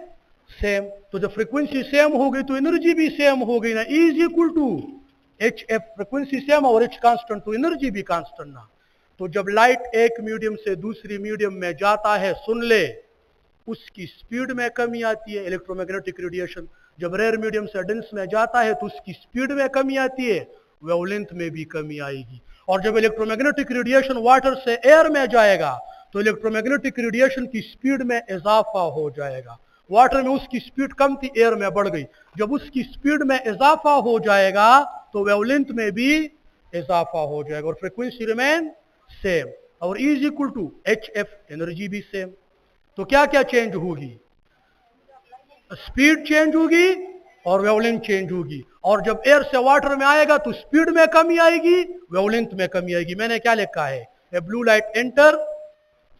सेम। तो जब फ्रीक्वेंसी सेम हो गई तो एनर्जी भी सेम हो गई ना, E is equal to H F, frequency same और एच कांस्टेंट तो एनर्जी भी कांस्टेंट ना। तो जब लाइट एक मीडियम से दूसरी मीडियम में जाता है, सुन ले, उसकी स्पीड में कमी आती है, इलेक्ट्रोमैग्नेटिक रेडिएशन। जब रेयर मीडियम से डेंस में जाता है तो उसकी स्पीड में कमी आती है, वेवलेंथ में भी कमी आएगी। और जब इलेक्ट्रोमैग्नेटिक रेडिएशन वाटर से एयर में जाएगा तो इलेक्ट्रोमैग्नेटिक रेडिएशन की स्पीड में इजाफा हो जाएगा। वाटर में उसकी स्पीड कम थी, एयर में बढ़ गई, जब उसकी स्पीड में इजाफा हो जाएगा तो वेवलेंथ में भी इजाफा हो जाएगा और फ्रीक्वेंसी रिमेन सेम और E is equal to H F, energy भी सेम। तो क्या क्या चेंज होगी? स्पीड चेंज होगी और वेवलेंथ चेंज होगी। और जब एयर से वाटर में आएगा तो स्पीड में कमी आएगी, वेवलेंथ में कमी आएगी। मैंने क्या लिखा है? A blue light enter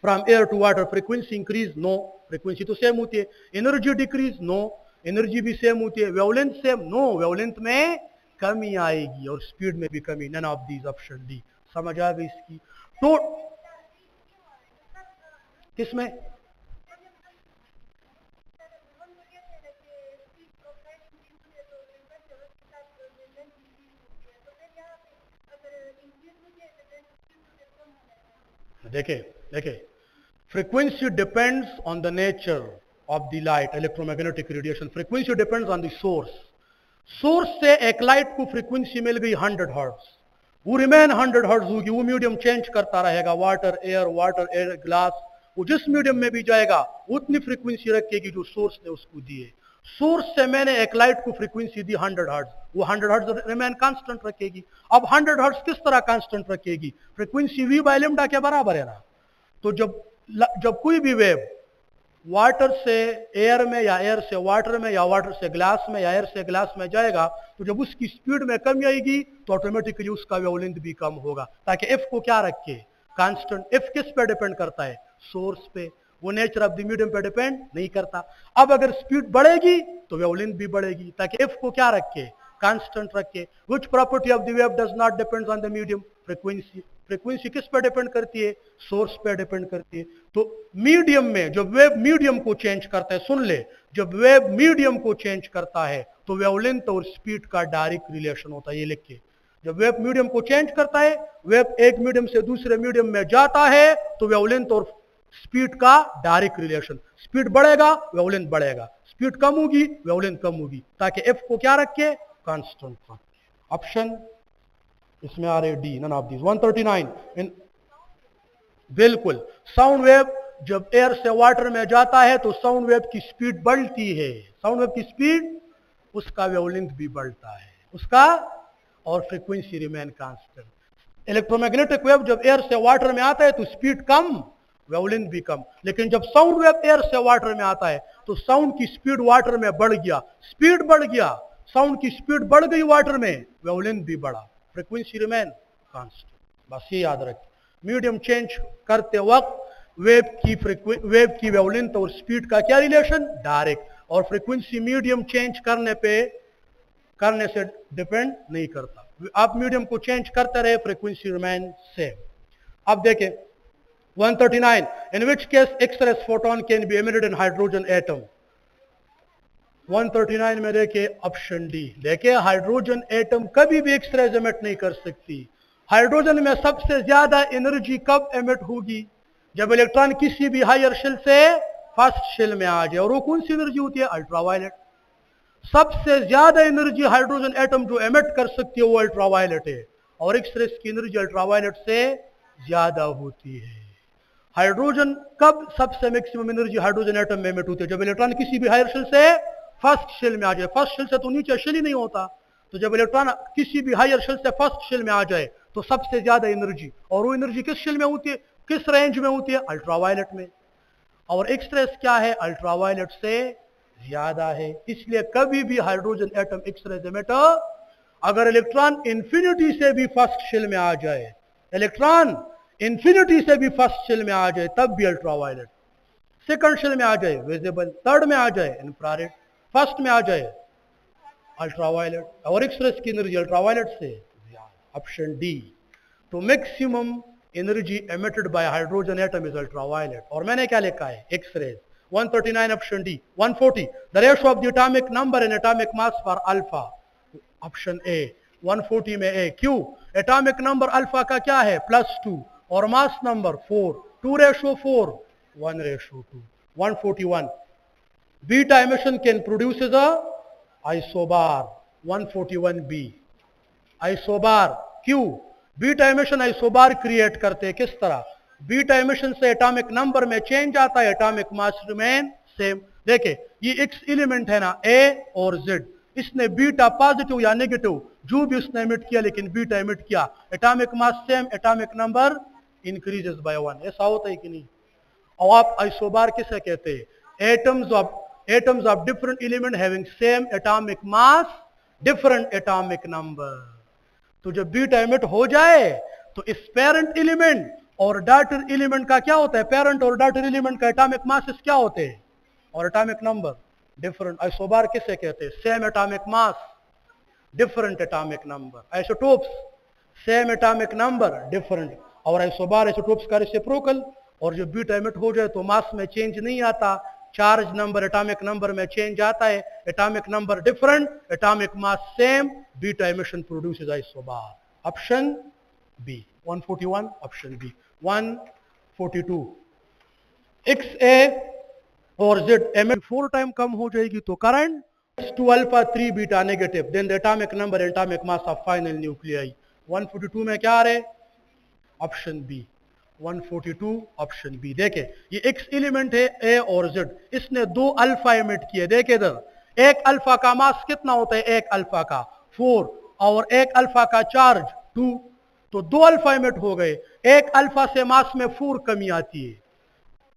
from air to water, frequency increase, no, frequency तो सेम होती है। एनर्जी डिक्रीज, नो, एनर्जी भी सेम होती है। वेवलेंथ सेम, नो, वेवलेंथ में कमी आएगी और स्पीड में भी कमी। None of these option D. समझ आ गई इसकी? तो किसमें? देखे frequency depends on the nature of the light, electromagnetic radiation. frequency depends on the source से एक लाइट को फ्रीक्वेंसी मिल गई 100 हर्ट्ज, वो रिमेन 100 हर्ट्ज होगी, वो मीडियम चेंज करता रहेगा, वाटर एयर ग्लास, वो जिस मीडियम में भी जाएगा उतनी फ्रीक्वेंसी रखेगी जो सोर्स ने उसको दी है। सोर्स से मैंने एक लाइट को फ्रीक्वेंसी दी 100 हर्ट्ज, वो 100 हर्ट्ज रिमेन कांस्टेंट रखेगी। अब 100 हर्ट्ज किस तरह कांस्टेंट रखेगी? फ्रीक्वेंसी वी बाय लैम्डा के बराबर है ना। तो जब कोई भी वेव वाटर से एयर में या एयर से वाटर में या वाटर से ग्लास में या एयर से ग्लास में जाएगा तो जब उसकी स्पीड में कमी आएगी तो ऑटोमेटिकली उसका वेवलेंथ भी कम होगा, ताकि एफ को क्या रखे? कांस्टेंट। एफ किस पे डिपेंड करता है? सोर्स पे, वो नेचर ऑफ द मीडियम पे डिपेंड नहीं करता। अब अगर स्पीड बढ़ेगी तो वेवलेंथ भी बढ़ेगी, ताकि एफ को क्या रखे? कांस्टेंट रखे। Which property of the wave does not depend on the medium? Frequency किस पे डिपेंड करती है? सोर्स पे डिपेंड करती है। तो मीडियम में जब वेव मीडियम को चेंज करता है, सुन ले, जब वेव मीडियम को चेंज करता है तो वेवलेंथ और स्पीड का डायरेक्ट रिलेशन होता है, ये लिख के। जब वेव मीडियम को चेंज करता है, वेव एक मीडियम से दूसरे मीडियम में जाता है तो वेवलेंथ और स्पीड का डायरेक्ट रिलेशन, स्पीड बढ़ेगा वेवलेंथ बढ़ेगा, स्पीड कम होगी वेवलेंथ कम होगी, ताकि एफ को क्या रखे? कांस्टेंट रखे। ऑप्शन इसमें आ रहे डी, नन ऑफ दीज। 139 इन बिल्कुल। साउंड वेव जब एयर से वाटर में जाता है तो साउंड वेव की स्पीड बढ़ती है, साउंड वेव की स्पीड, उसका वेवलेंथ भी बढ़ता है उसका, और frequency remain constant. Electromagnetic wave जब एयर से वाटर में आता है तो स्पीड कम, वेवलेंथ भी कम। लेकिन जब साउंड वेव एयर से वाटर में आता है तो साउंड की स्पीड वाटर में बढ़ गया, स्पीड बढ़ गया, साउंड की स्पीड बढ़ गई वाटर में, वेवलेंथ भी बढ़ा, फ्रीक्वेंसी रिमेन कांस्टेंट। बस ये याद रखें, मीडियम चेंज करते वक्त वेव की वेवलेंथ और स्पीड का क्या रिलेशन? डायरेक्ट। और फ्रीक्वेंसी मीडियम चेंज करने से डिपेंड नहीं करता। आप मीडियम को चेंज करते रहे, फ्रीक्वेंसी रिमेन सेम। अब देखें 139, in which case x-ray photon can be emitted in hydrogen atom. 139 में देखे ऑप्शन डी। देखे हाइड्रोजन एटम कभी भी एक्सरे एमिट नहीं कर सकती। हाइड्रोजन में सबसे ज्यादा एनर्जी कब एमिट होगी? जब इलेक्ट्रॉन किसी भी हायर शेल से फर्स्ट शेल में आ जाए, और वो कौन सी एनर्जी होती है? अल्ट्रावायलेट। सबसे ज्यादा एनर्जी हाइड्रोजन एटम जो एमिट कर सकती है वो अल्ट्रावायलेट है, और एक्सरे की एनर्जी अल्ट्रावायलेट से ज्यादा होती है। हाइड्रोजन कब सबसे मैक्सिमम एनर्जी हाइड्रोजन एटम में एमिट होती है? जब इलेक्ट्रॉन किसी भी हायर शेल से फर्स्ट शेल में आ जाए। फर्स्ट शेल से तो नीचे शेल ही नहीं होता, तो जब इलेक्ट्रॉन किसी भी हायर शेल से फर्स्ट शेल में आ जाए तो सबसे ज्यादा एनर्जी, और वो एनर्जी किस शेल में होती है? किस रेंज में होती है? अल्ट्रावायलेट में। और एक्सरेस क्या है? अल्ट्रावायलेट से ज्यादा है। इसलिए कभी भी हाइड्रोजन एटम एक्सरे एमिट अगर इलेक्ट्रॉन इन्फिनिटी से भी फर्स्ट शेल में आ जाए, इलेक्ट्रॉन इन्फिनिटी से भी फर्स्ट शेल में आ जाए तब भी अल्ट्रावायलेट, सेकंड शेल में आ जाए विजिबल, थर्ड में आ जाए इंफ्रारेड, फर्स्ट में आ जाए अल्ट्रावायलेट, और एक्सरेस की एनर्जी अल्ट्रावायलेट से ज्यादा। Option D. तो maximum energy emitted by hydrogen atom is ultraviolet. और मैंने क्या लिखा है? X-rays. 139 option D. 140 the ratio of the atomic number in atomic mass for alpha, option A. 140 में ए। क्यों? एटॉमिक नंबर अल्फा का क्या है? +2 और mass number 4, 2:4, 1:2। 141 beta emission can produces a isobar, 141 B. Isobar क्यों? बीटा एमिशन आइसोबार क्रिएट करते हैं। किस तरह? बीटा एमिशन से एटॉमिक नंबर में चेंज आता है, एटॉमिक मास रिमेन सेम। देखे ये एक्स एलिमेंट है ना, ए और जेड, इसने बीटा पॉजिटिव या नेगेटिव जो भी उसने एमिट किया, लेकिन बीटा एमिट किया, atomic mass same, atomic number increases by 1। ऐसा होता है कि नहीं? और आप आइसोबार किसे कहते हैं? Atoms of different element having same atomic mass, different atomic number. तो जब बीटा एमिट हो जाए तो इस पेरेंट एलिमेंट और डॉटर एलिमेंट का क्या होता है? पेरेंट और डॉटर एलिमेंट का एटॉमिक मासेस क्या होते हैं और एटॉमिक नंबर डिफरेंट। आइसोबार किसे कहते हैं? Same atomic mass, different atomic number. Isotopes same atomic number, different. और आइसोबार आइसोटोप्स का रेसिप्रोकल। और जब बीटा एमिट हो जाए तो मास में चेंज नहीं आता, चार्ज नंबर एटॉमिक नंबर में चेंज आता है, atomic number different, atomic mass same, beta emission produces isobar. Option B. 141 option B. 142 X A और जेड एमिट 4 टाइम कम हो जाएगी तो current 2 alpha 3 beta negative, then the atomic number atomic mass of final nuclei. 142 में क्या आ रहे? Option B. 142 option B. देखे ये एक्स एलिमेंट है ए और जेड, इसने 2 अल्फा एमिट किए। देखे इधर, एक अल्फा का मास कितना होता है? एक अल्फा का 4 और एक अल्फा का चार्ज 2, तो 2 अल्फा एमिट हो गए। एक अल्फा से मास में 4 कमी आती है,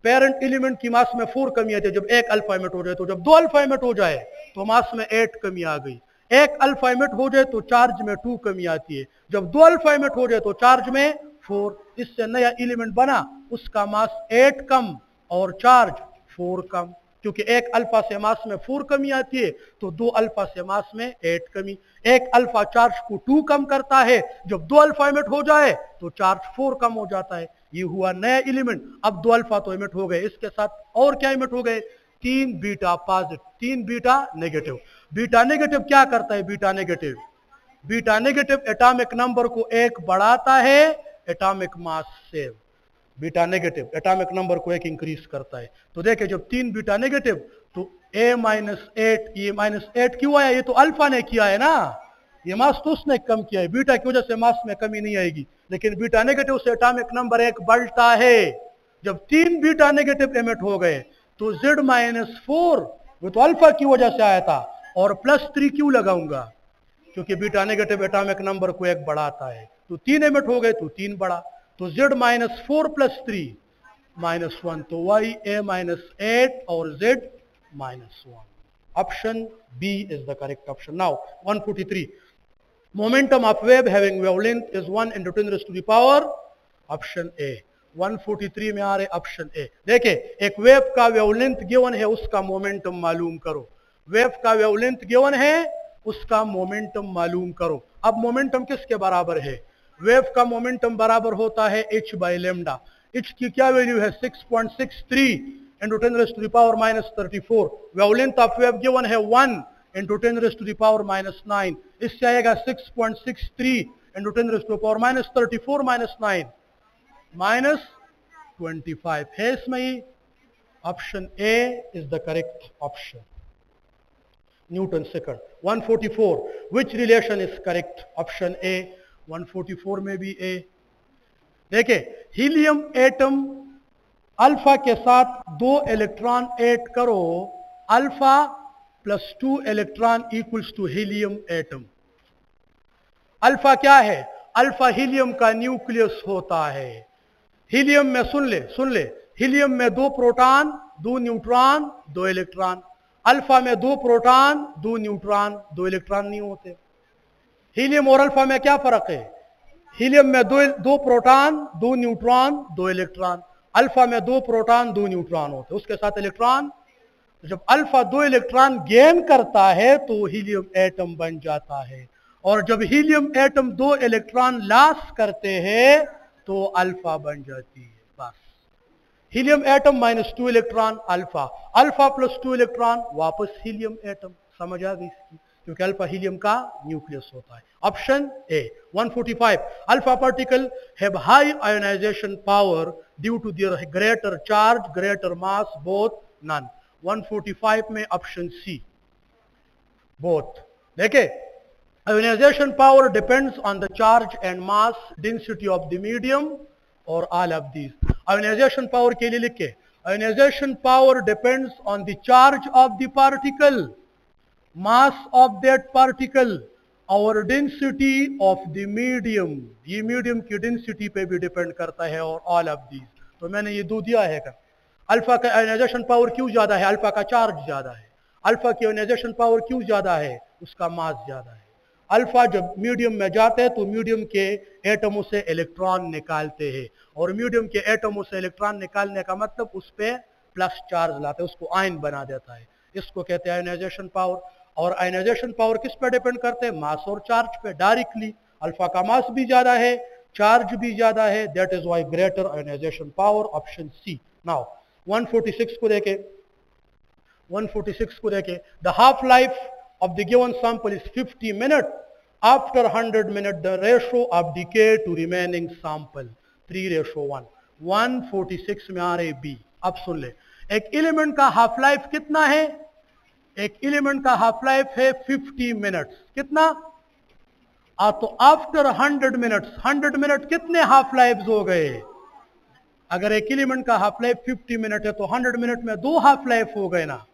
पेरेंट एलिमेंट की मास में 4 कमी आती है जब एक अल्फा एमिट हो जाए। तो जब 2 अल्फा एमिट हो जाए तो मास में 8 कमी आ गई। एक अल्फा एमिट हो जाए तो चार्ज में 2 कमी आती है। जब 2 अल्फा एमिट हो जाए तो चार्ज में 4, इससे नया एलिमेंट बना, उसका मास 8 कम और चार्ज 4 कम। क्योंकि एक अल्फा से मास में 4 कमी आती है तो 2 अल्फा से मास में 8 कमी। एक अल्फा चार्ज को 2 कम करता है, जब 2 अल्फा एमिट हो जाए तो चार्ज 4 कम हो जाता है। ये हुआ नया एलिमेंट। अब 2 अल्फा तो एमिट हो गए, इसके साथ और क्या एमिट हो गए? 3 beta positive, 3 beta negative. Beta negative क्या करता है? बीटा नेगेटिव एटॉमिक नंबर को 1 बढ़ाता है, atomic mass save. Beta negative atomic number को 1 इंक्रीज करता है। तो देखे जब 3 बीटा नेगेटिव तो A-8, ये -8 क्यों आया? ये तो अल्फा ने किया है ना, ये मास तो उसने कम किया है। बीटा की वजह से मास में कमी नहीं आएगी, लेकिन बीटा नेगेटिव से एटॉमिक नंबर 1 बढ़ता है। जब 3 बीटा नेगेटिव एमिट हो गए तो Z-4 वो तो अल्फा की वजह से आया था, और +3 क्यों लगाऊंगा? क्योंकि बीटा नेगेटिव एटॉमिक नंबर को 1 बढ़ाता है। तो 3 एमिट हो गए तो 3 बढ़ा, तो Z-4 + 3 -1, तो Y A-8 और Z-1। Option B is the correct option. Now 143 momentum of wave having wavelength is 1 × 10⁻⁴, option A. 143 में आ रहे ऑप्शन ए। देखे एक वेव का वेवलेंथ गिवन है, उसका मोमेंटम मालूम करो। वेव का वेवलेंथ गिवन है, उसका मोमेंटम मालूम करो। अब मोमेंटम किसके बराबर है? वेव का मोमेंटम बराबर होता है h/λ। h की क्या वैल्यू है? 6.63 × 10⁻⁻34। वेवलेंथ ऑफ वेव गिवन है 1 × 10⁻⁻9। इससे आएगा 6.63 × 10⁻⁻34 -9 -25 है इसमें ही। Option A is the correct option. Newton second. 144 which relation is correct? Option A. 144 में भी ए। देखे हीलियम एटम अल्फा के साथ 2 इलेक्ट्रॉन ऐड करो, alpha +2 electron equals to helium atom. Alpha क्या है? अल्फा हीलियम का न्यूक्लियस होता है। हीलियम में सुन ले, हीलियम में 2 प्रोटॉन, 2 न्यूट्रॉन, 2 इलेक्ट्रॉन। अल्फा में 2 प्रोटॉन, 2 न्यूट्रॉन, 2 इलेक्ट्रॉन नहीं होते। हीलियम और अल्फा में क्या फर्क है? हीलियम में दो प्रोटॉन, दो न्यूट्रॉन, दो इलेक्ट्रॉन। अल्फा में दो प्रोटॉन, दो न्यूट्रॉन होते हैं, उसके साथ इलेक्ट्रॉन। तो जब अल्फा दो इलेक्ट्रॉन गेन करता है तो हीलियम एटम बन जाता है, और जब हीलियम एटम दो इलेक्ट्रॉन लॉस करते हैं तो अल्फा बन जाती है। बस helium atom minus 2 electron alpha, alpha plus 2 electron वापस हीलियम एटम। समझ आ गई इसकी? क्योंकि अल्फा हीलियम का न्यूक्लियस होता है। Option A 145, alpha particle have high ionization power due to their greater charge, greater mass, both, none. 145 में ऑप्शन सी बोथ। देखिए, ionization power depends on the charge and mass density of the medium और all of these. Ionization power के लिए लिखे, ionization power depends on the charge of the particle, mass of that particle और density of the medium, ये medium की density पे भी depend करता है, और ऑल ऑफ दीज। तो मैंने ये दो दिया है। अल्फा का आयोनाइजेशन पावर क्यों ज्यादा है? अल्फा का चार्ज ज्यादा है। अल्फा की आयोनाइजेशन पावर क्यों ज्यादा है? उसका मास ज्यादा है। अल्फा जब मीडियम में जाते हैं तो मीडियम के एटमों से इलेक्ट्रॉन निकालते हैं, और मीडियम के एटमों से इलेक्ट्रॉन निकालने का मतलब उस पर प्लस चार्ज लाते हैं, उसको आयन बना देता है। इसको कहते हैं आयोनाइजेशन पावर। और आयोनाइजेशन पावर किस पे डिपेंड करते हैं? मास और चार्ज पे डायरेक्टली। अल्फा का मास भी ज्यादा है, चार्ज भी ज्यादा है, that is why greater ionization power. Option C. Now 146 को देखें, 146 को देखें। The half life of the given sample is 50 minutes. After 100 minutes, the ratio of decay to remaining sample 3:1. 146 में आ रहे बी। अब सुन ले, एक एलिमेंट का हाफ लाइफ कितना है? एक एलिमेंट का हाफ लाइफ है 50 मिनट्स। कितना? तो आफ्टर 100 मिनट्स, 100 मिनट कितने हाफ लाइफ हो गए? अगर एक एलिमेंट का हाफ लाइफ 50 मिनट है तो 100 मिनट में दो हाफ लाइफ हो गए ना।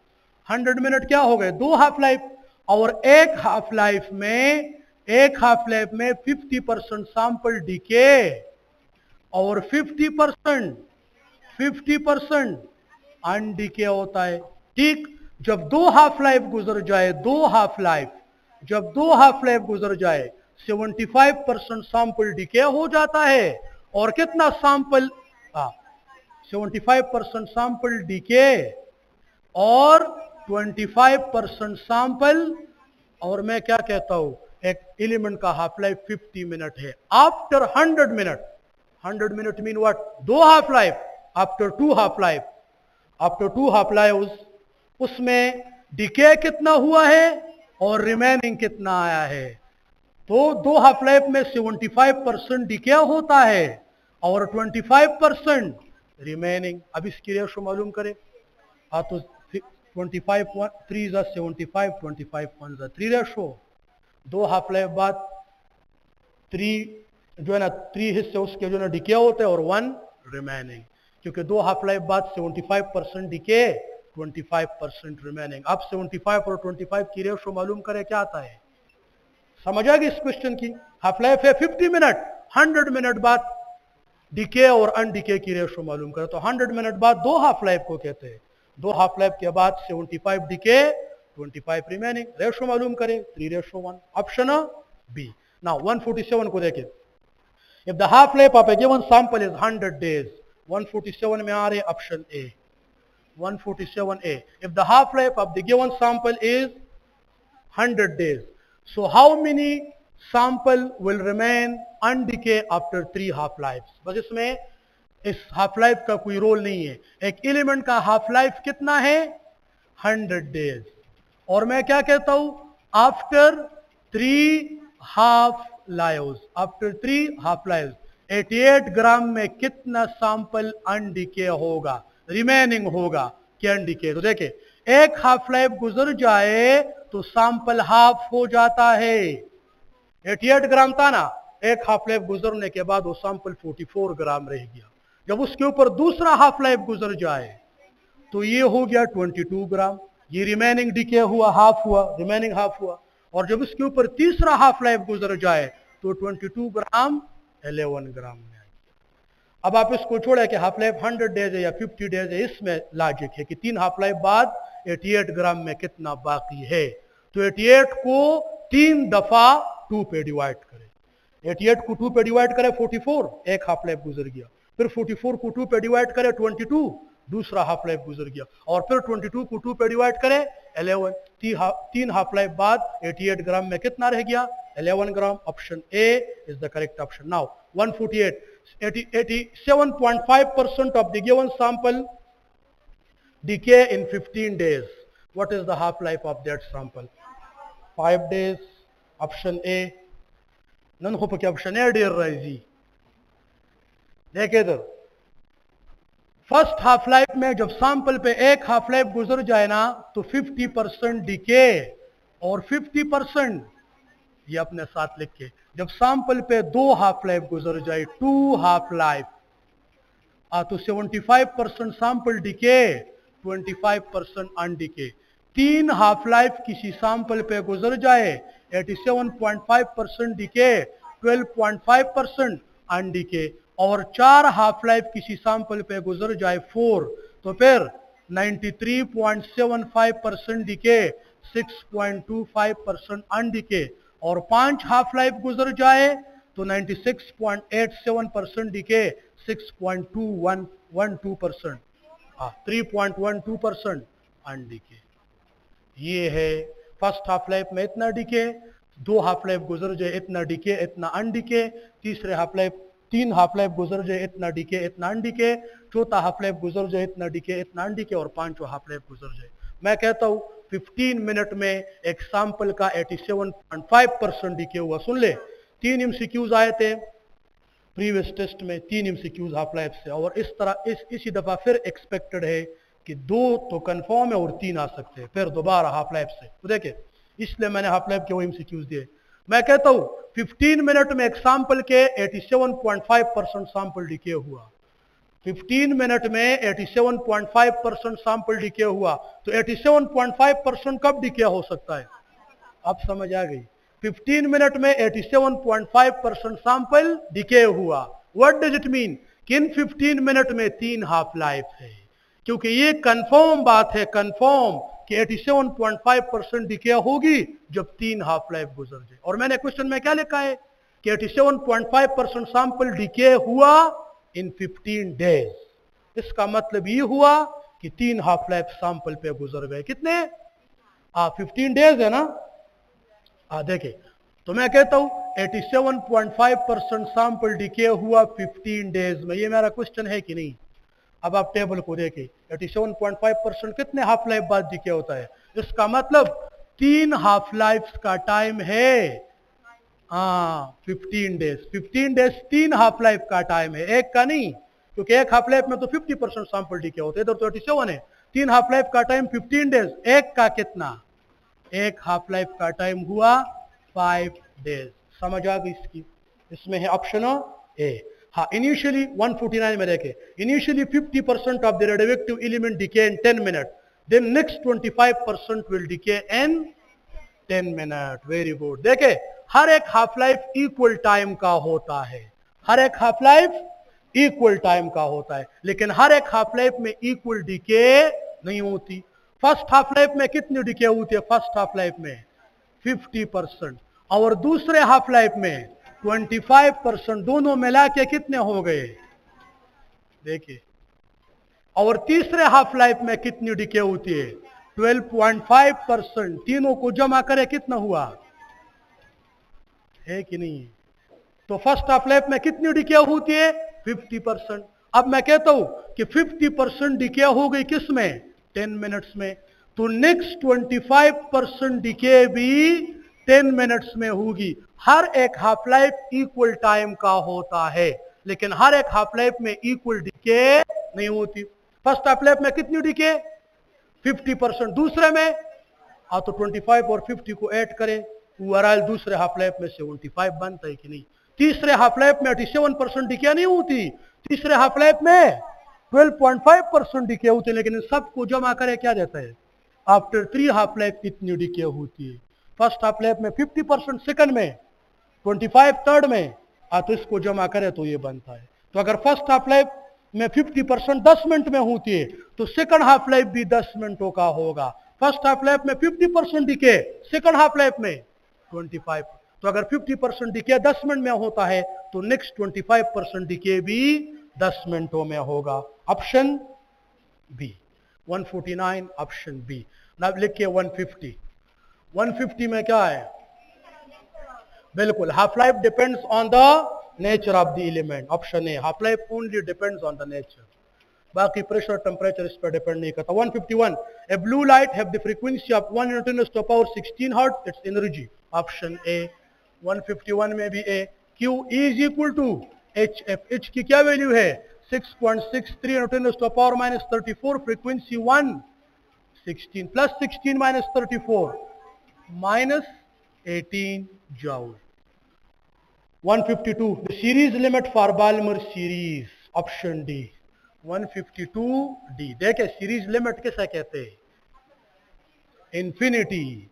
100 मिनट क्या हो गए? दो हाफ लाइफ। और एक हाफ लाइफ में 50% सैंपल डीके और 50% अनडीके होता है। ठीक, जब दो हाफ लाइफ गुजर जाए, जब दो हाफ लाइफ गुजर जाए 75% सैंपल डीके हो जाता है, और कितना सैंपल? 75% सैंपल डीके और 25% सैंपल। और मैं क्या कहता हूं, एक एलिमेंट का हाफ लाइफ 50 मिनट है। After 100 minute, 100 minute mean what? दो half life. After two half life उसमें डिके कितना हुआ है और रिमेनिंग कितना आया है? तो दो हाफ लाइफ में 75% डिके होता है और 25% रिमेनिंग। अब इसकी रेशो मालूम करें। तो 25 3 is 75, 25 1 is 3 रेशो। दो हाफ लाइफ बाद 3 जो है ना, 3 हिस्से उसके जो है ना डिके होते हैं और 1 रिमेनिंग, क्योंकि दो हाफ लाइफ बाद 75% डिके, 25% रिमेनिंग। अब 75 और 25 की रेशो मालूम करें क्या आता है। समझ आ गई इस क्वेश्चन की? हाफ लाइफ है 50 मिनट, 100 मिनट बाद डिके और अनडिके की रेशो मालूम करें तो 100 मिनट बाद दो हाफ लाइफ को कहते हैं। दो हाफ लाइफ के बाद 75 डिके, 25 रिमेनिंग। रेशो मालूम करें 3:1। Option B. नाउ 147 को देखें। If the half life of A given sample is 100 days, 147 में आ रहे option A, 147A। If the half life of the given sample is 100 days, so how many sample will remain undecay after 3 half lives? बस इसमें इस half life का कोई role नहीं है। एक एलिमेंट का हाफ लाइफ कितना है? 100 डेज। और मैं क्या कहता हूं? आफ्टर 3 हाफ लाइव्स, 88 ग्राम में कितना सैंपल अनडीके होगा, रिमेनिंग होगा कि अनडीके? तो देखिए, एक हाफ लाइफ गुजर जाए तो सैंपल हाफ हो जाता है। 88 ग्राम था ना, एक हाफ लाइफ गुजरने के बाद वो सैंपल 44 ग्राम रह गया। जब उसके ऊपर दूसरा हाफ लाइफ गुजर जाए तो ये हो गया 22 ग्राम, ये रिमेनिंग डीके हुआ, हाफ हुआ, रिमेनिंग हाफ हुआ। और जब इसके ऊपर तीसरा हाफ लाइफ गुजर जाए तो 22 ग्राम 11 ग्राम में आएगी। अब आप इसको छोड़े कि हाफ लाइफ 100 डेज है या 50 डेज है, इसमें लॉजिक है कि 3 हाफ लाइफ बाद 88 ग्राम में कितना बाकी है। तो 88 को 3 दफा 2 पे डिवाइड करें, 88 को 2 पे डिवाइड करें 44, एक हाफ लाइफ गुजर गया। फिर 44 को 2 पे डिवाइड करें 22, दूसरा हाफ लाइफ गुजर गया। और फिर 22 को 2 पे डिवाइड करें 11, तीन हाफ लाइफ बाद 88 ग्राम में कितना रह गया? 11 gram. Option A is the correct option. Now 148, 87.5% of the given sample decay in 15 days. What is the half life of that sample? 5 days. Option A none हो पके ऑप्शन ए डेर राइजी। देखिए इधर first half life में जब sample पे एक half life गुजर जाए ना तो 50% डिके और 50%, ये अपने साथ लिख के, जब सैंपल पे 2 हाफ लाइफ गुजर जाए 2 हाफ लाइफ तो 75% सैंपल डिके, 25% अनडिके। 3 हाफ लाइफ किसी सैंपल पे गुजर जाए 87.5% डिके, 12.5% अनडिके। और 4 हाफ लाइफ किसी सैंपल पे गुजर जाए 4, तो फिर 93.75% डिके, 6.25% अनडिके। और 5 हाफ लाइफ गुजर जाए तो 96.87% डिके, 6.212%, 3.12% अनडिके। ये है फर्स्ट हाफ लाइफ में इतना डिके, 2 हाफ लाइफ गुजर जाए इतना डिके इतना अनडिके, तीसरे हाफ लाइफ 3 हाफ लाइफ गुजर जाए इतना डिके इतना अनडिके, चौथा हाफ लाइफ गुजर जाए इतना डिके इतना अनडिके, और 5वां हाफ लाइफ गुजर जाए। मैं कहता हूं 15 मिनट में एक सैंपल का 87.5% डिके हुआ। सुन ले, 3 एमसीक्यूज आए थे प्रीवियस टेस्ट में, 3 एमसीक्यूज हाफ लाइफ से, और इस तरह इसी दफा फिर एक्सपेक्टेड है कि 2 तो कंफर्म है और 3 आ सकते हैं फिर दोबारा हाफ लाइफ से। तो देखे, इसलिए मैंने हाफ लाइफ के वो एमसीक्यूज दिए। मैं कहता हूं 15 मिनट में एक सैंपल के 87.5% सैंपल डिके हुआ। 15 मिनट में 87.5% सैंपल डिके हुआ, तो 87.5% कब डिके हो सकता है? अब समझ आ गई। 15 मिनट में 87.5% सैंपल डिके हुआ। What does it mean? कि इन 15 मिनट में 3 हाफ लाइफ है, क्योंकि ये कंफर्म बात है, कंफर्म कि 87.5% डिके होगी जब 3 हाफ लाइफ गुजर जाए। और मैंने क्वेश्चन में क्या लिखा है कि 87.5% सैंपल डिके हुआ इन 15 डेज। इसका मतलब ये हुआ कि 3 हाफ लाइफ सैंपल पे गुजर गए। कितने? 15 डेज है ना। देखे, तो मैं कहता हूं 87.5% सैंपल डिके हुआ 15 डेज में। ये मेरा क्वेश्चन है कि नहीं? अब आप टेबल को देखें, 87.5% कितने हाफ लाइफ बाद डिके होता है? इसका मतलब 3 हाफ लाइफ का टाइम है 15 डेज। 15 डेज 3 हाफ लाइफ का टाइम है, एक का नहीं, क्योंकि एक हाफ लाइफ में तो 50% सैंपल डिके होते हैं, इधर तो 87 है। 3 हाफ लाइफ का टाइम 15 डेज, एक का कितना? एक हाफ लाइफ का टाइम हुआ 5 डेज। समझ आ गई इसकी? इसमें है ऑप्शन ए। हाँ, इनिशियली 149 में देखे, initially 50% of the radioactive element decay in 10 minute, then next 25% will decay in 10 minute. Very good. देखे, हर एक हाफ लाइफ इक्वल टाइम का होता है, हर एक हाफ लाइफ इक्वल टाइम का होता है, लेकिन हर एक हाफ लाइफ में इक्वल डिके नहीं होती। फर्स्ट हाफ लाइफ में कितनी डिके होती है? फर्स्ट हाफ लाइफ में 50% और दूसरे हाफ लाइफ में 25%। दोनों मिला के कितने हो गए? देखिए, और तीसरे हाफ लाइफ में कितनी डिके होती है? 12.5%। तीनों को जमा करे कितना हुआ? है कि नहीं? तो फर्स्ट हाफ लाइफ में कितनी डिके होती है? 50%। अब मैं कहता हूं कि 50% डिके हो गई किस में? 10 मिनट्स में। तो नेक्स्ट 25% डिके भी 10 मिनट्स में होगी। हर एक हाफ लाइफ इक्वल टाइम का होता है, लेकिन हर एक हाफ लाइफ में इक्वल डिके नहीं होती। फर्स्ट हाफ लाइफ में कितनी डिके? 50%। दूसरे में तो 25 और 50 को ऐड करें, ओवरऑल दूसरे हाफ लाइफ में 75 बनता है कि नहीं? तीसरे हाफ लाइफ में 87% डिके नहीं होती, तीसरे हाफ लाइफ में 12.5% डिके होती है, लेकिन सबको जमा करें क्या देता है? आफ्टर 3 हाफ लाइफ कितनी डिके होती है? फर्स्ट हाफ लाइफ में 50%, सेकंड में 25, थर्ड में तो इसको जमा करें तो ये बनता है। तो अगर फर्स्ट हाफ लाइफ में 50% 10 मिनट में होती है, तो सेकंड हाफ लाइफ भी 10 मिनटों का होगा। फर्स्ट हाफ लाइफ में 50% डिके, सेकंड हाफ लाइफ में 25। तो अगर 50% डिके 10 मिनट में होता है तो नेक्स्ट 25% डिके भी 10 मिनटों में होगा। ऑप्शन बी 149 ऑप्शन बी। नाउ लिखिए 150 में क्या है? बिल्कुल, half life depends on the nature of the element. Option A, half life only depends on the nature, बाकी प्रेशर टेम्परेचर इस पर डिपेंड नहीं करता। 151, a blue light have the frequency of 1 × 10⁻16 hertz, its energy. Option A 151 में भी A. Q is equal to H F, H की क्या value है? 6.63 × 10⁻34, frequency 1, 16 plus 16 minus 34 minus 18 joule. 152, the series limit for Balmer series. Option D 152 D. देखे series limit किसे कहते हैं? Infinity.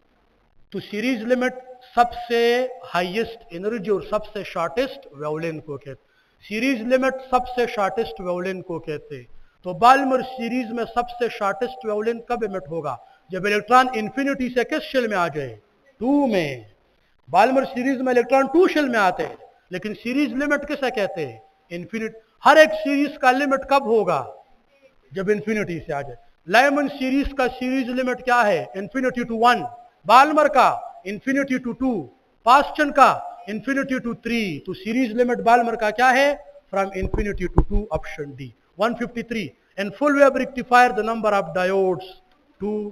तो सीरीज लिमिट सबसे हाईएस्ट एनर्जी और सबसे शॉर्टेस्ट वेवलेंथ को कहते। सीरीज लिमिट सबसे शॉर्टेस्ट वेवलेंथ को कहते। तो बाल्मर सीरीज में सबसे शॉर्टेस्ट वेवलेंथ कब एमिट होगा? जब इलेक्ट्रॉन इंफिनिटी से किस शेल में आ जाए? 2 में। बाल्मर सीरीज में इलेक्ट्रॉन 2 शेल में आते हैं, लेकिन सीरीज लिमिट किसे कहते हैं? इन्फिनिट। हर एक सीरीज का लिमिट कब होगा? जब इंफिनिटी से आ जाए। लाइमन सीरीज का सीरीज लिमिट क्या है? Infinity to 1। बाल्मर का इंफिनिटी टू 2। पास्टन का इंफिनिटी टू 3। तो सीरीज लिमिट बाल्मर का क्या है? From infinity to 2। Option D. 153, in full wave rectifier the number of diodes 2।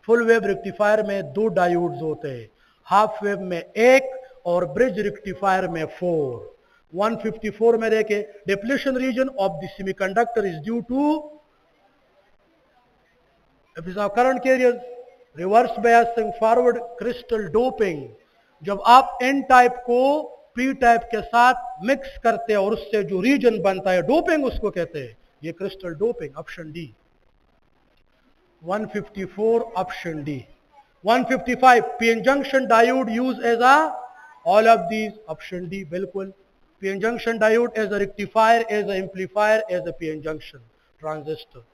Full wave rectifier में 2 डायोड्स होते हैं, हाफ वेव में 1 और ब्रिज रेक्टिफायर में 4। 154 में देखे, depletion region of the semiconductor is due to current carriers, reverse biasing, forward crystal doping. जब आप एन टाइप को पी टाइप के साथ मिक्स करते हैं और उससे जो रीजन बनता है डोपिंग, उसको कहते हैं ये crystal doping. Option D 154 option D. 155, PN junction diode use as a all of these. Option D बिल्कुल। PN junction diode as a rectifier, as a amplifier, as a PN junction transistor.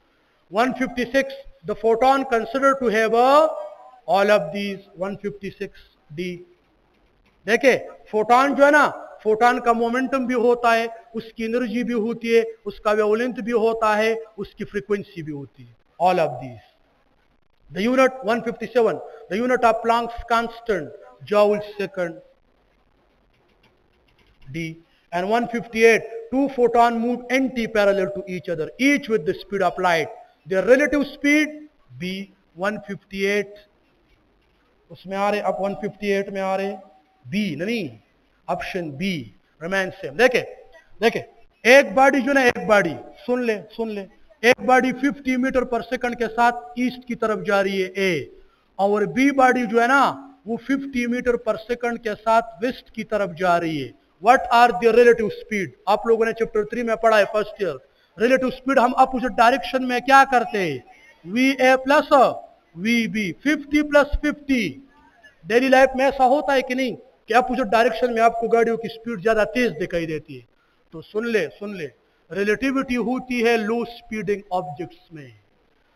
156, the photon considered to have all of these। 156 D. देखे photon जो है ना, photon का momentum भी होता है, उसकी एनर्जी भी होती है, उसका वेवलेंथ भी होता है, उसकी फ्रीक्वेंसी भी होती है। All of these. The unit 157, the unit of Planck's constant, joule second. D. And 158, 2 photon move anti-parallel to each other, each with the speed of light. Their relative speed b। 158 उसमें आ रहे, अब 158 में आ रहे B, नहीं option B remain same. देखे देखे एक बॉडी जो ना, एक बॉडी सुन ले, एक बॉडी 50 मीटर पर सेकंड के साथ ईस्ट की तरफ जा रही है ए, और बी बॉडी जो है ना वो 50 मीटर पर सेकंड के साथ वेस्ट की तरफ जा रही है। What are the relative speed? आप लोगों ने चैप्टर 3 में पढ़ा है फर्स्ट ईयर। रिलेटिव स्पीड हम अपोजिट डायरेक्शन में क्या करते हैं? V A plus V B, 50 + 50। Daily life में ऐसा होता है कि नहीं कि अपोजिट डायरेक्शन में आपको गाड़ियों की स्पीड ज्यादा तेज दिखाई देती है? तो सुन ले, रिलेटिविटी होती है लो स्पीडिंग ऑब्जेक्ट्स में,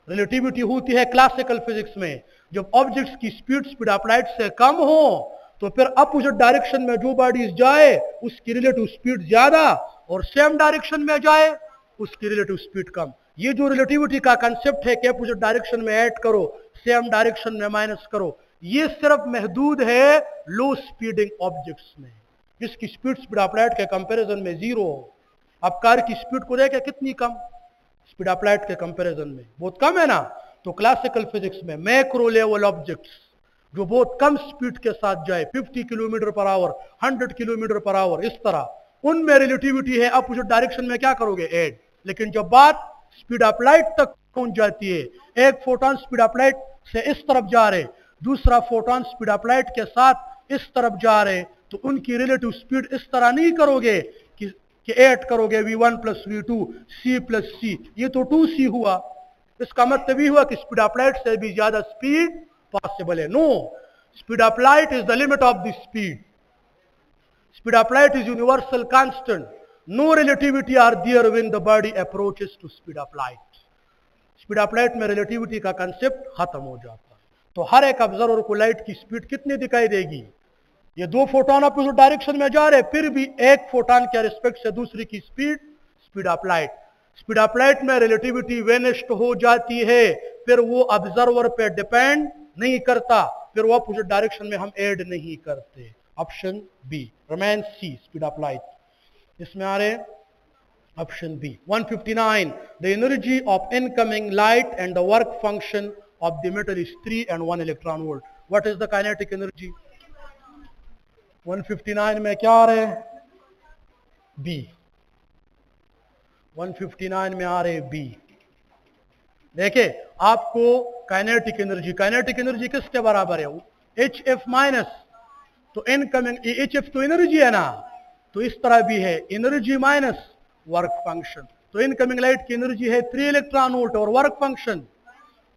रिलेटिविटी होती है क्लासिकल फिजिक्स में। जब ऑब्जेक्ट्स की स्पीड ऑफ लाइट से कम हो तो फिर अपोजिट डायरेक्शन में जो बॉडीज जाए उसकी रिलेटिव स्पीड ज्यादा, और सेम डायरेक्शन में जाए उसकी रिलेटिव स्पीड कम। ये जो रिलेटिविटी का कंसेप्ट है कि अपोजिट डायरेक्शन में ऐड करो, सेम डायरेक्शन में माइनस करो, ये सिर्फ महदूद है लो स्पीडिंग ऑब्जेक्ट्स में, जिसकी स्पीड ऑफ लाइट के कंपैरिजन में 0 हो। अब कार की स्पीड को देखें कितनी कम, स्पीड ऑफ लाइट के कंपैरिजन में बहुत कम है ना। तो क्लासिकल फिजिक्स में मैक्रो लेवल ऑब्जेक्ट्स जो बहुत कम स्पीड के साथ जाए, 50 kilometre per hour, 100 kilometre per hour, इस तरह, उनमें रिलेटिविटी है अपोजिट डायरेक्शन में क्या करोगे? ऐड। लेकिन जब बात स्पीड ऑफ लाइट तक पहुंच जाती है, एक फोटोन स्पीड ऑफ लाइट से इस तरफ जा रहे, दूसरा फोटोन स्पीड ऑफ लाइट के साथ इस तरफ जा रहे, तो उनकी रिलेटिव स्पीड इस तरह नहीं करोगे कि ऐड करोगे v1 + v2 c + c, ये तो 2c हुआ। इसका मतलब ये हुआ कि स्पीड ऑफ लाइट से भी ज्यादा स्पीड पॉसिबल है। No, speed of light is the limit of the speed. Speed of light is universal constant. No relativity are there when the body approaches to speed of light. Speed of light में relativity का concept खत्म हो जाता है। तो हर एक observer को light की स्पीड कितनी दिखाई देगी? ये दो फोटोन अपोजिट डायरेक्शन में जा रहे, फिर भी एक फोटोन के रिस्पेक्ट से दूसरी की speed of light, speed of light में रिलेटिविटी वेनिस्ट हो जाती है, फिर वो ऑब्जर्वर पे डिपेंड नहीं करता, फिर वो अपोजिट डायरेक्शन में हम ऐड नहीं करते। Option B remain C, speed of light. इसमें आ रहे option B. 159, the energy of incoming light and the work function of the metal is 3 and 1 electron volt. What is the kinetic energy? 159 में क्या आ रहे? B. 159 में आ रहे बी। देखिए आपको काइनेटिक एनर्जी किसके बराबर है? एच एफ माइनस, तो इनकमिंग एच एफ तो एनर्जी है ना, तो इस तरह भी है एनर्जी माइनस वर्क फंक्शन। तो इनकमिंग लाइट की एनर्जी है 3 इलेक्ट्रॉन वोल्ट और work function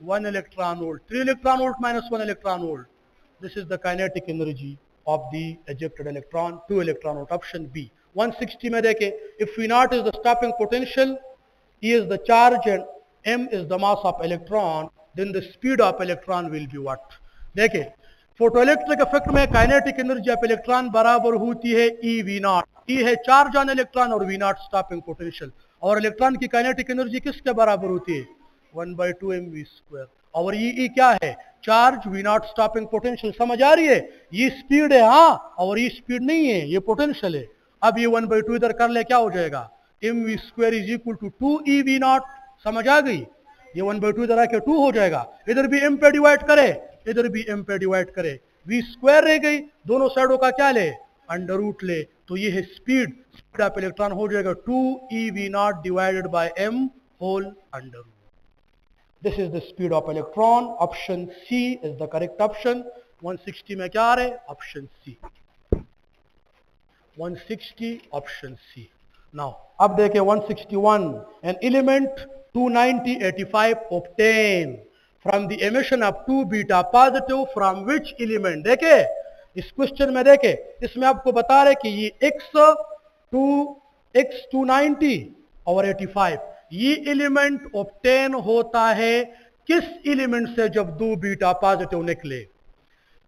1 electron volt. 3 electron volt minus 1 electron volt, this is the kinetic energy of the ejected electron, 2 electron volt, option B। 160 में देखें, if V naught is the stopping potential, E is the charge and M is the mass of electron, then the speed of electron will be what? देखें photoelectric effect में kinetic energy of electron बराबर होती है E V naught। E है charge on electron और V naught stopping potential, और electron की kinetic energy किसके बराबर होती है? 1/2 mv²। और ये क्या है? Charge, V naught stopping potential. समझ आ रही है? ये स्पीड है हाँ, और ये स्पीड नहीं है, ये पोटेंशियल है। अब ये 1/2 इधर कर ले, क्या हो जाएगा? mv² is equal to 2eV0। समझ आ गई? ये 1/2 इधर आके 2 हो जाएगा, इधर भी m पे डिवाइड करे, इधर भी m पे डिवाइड करे, v² रह गई, दोनों साइडों का क्या ले? अंडर रूट ले, तो ये है स्पीड ऑफ इलेक्ट्रॉन हो जाएगा 2eV0 divided by m whole under root. This is the speed of electron. Option C is the correct option. 160 में क्या आ रहे? Option C। 160 option C। Now अब देखें 161, an element 29085 obtained from the emission of 2 beta positive from which element? देखे इस question में, देखे इसमें आपको बता रहे कि ये X290 और 85 ये एलिमेंट ऑब्टेन होता है किस एलिमेंट से? जब 2 बीटा पॉजिटिव निकले।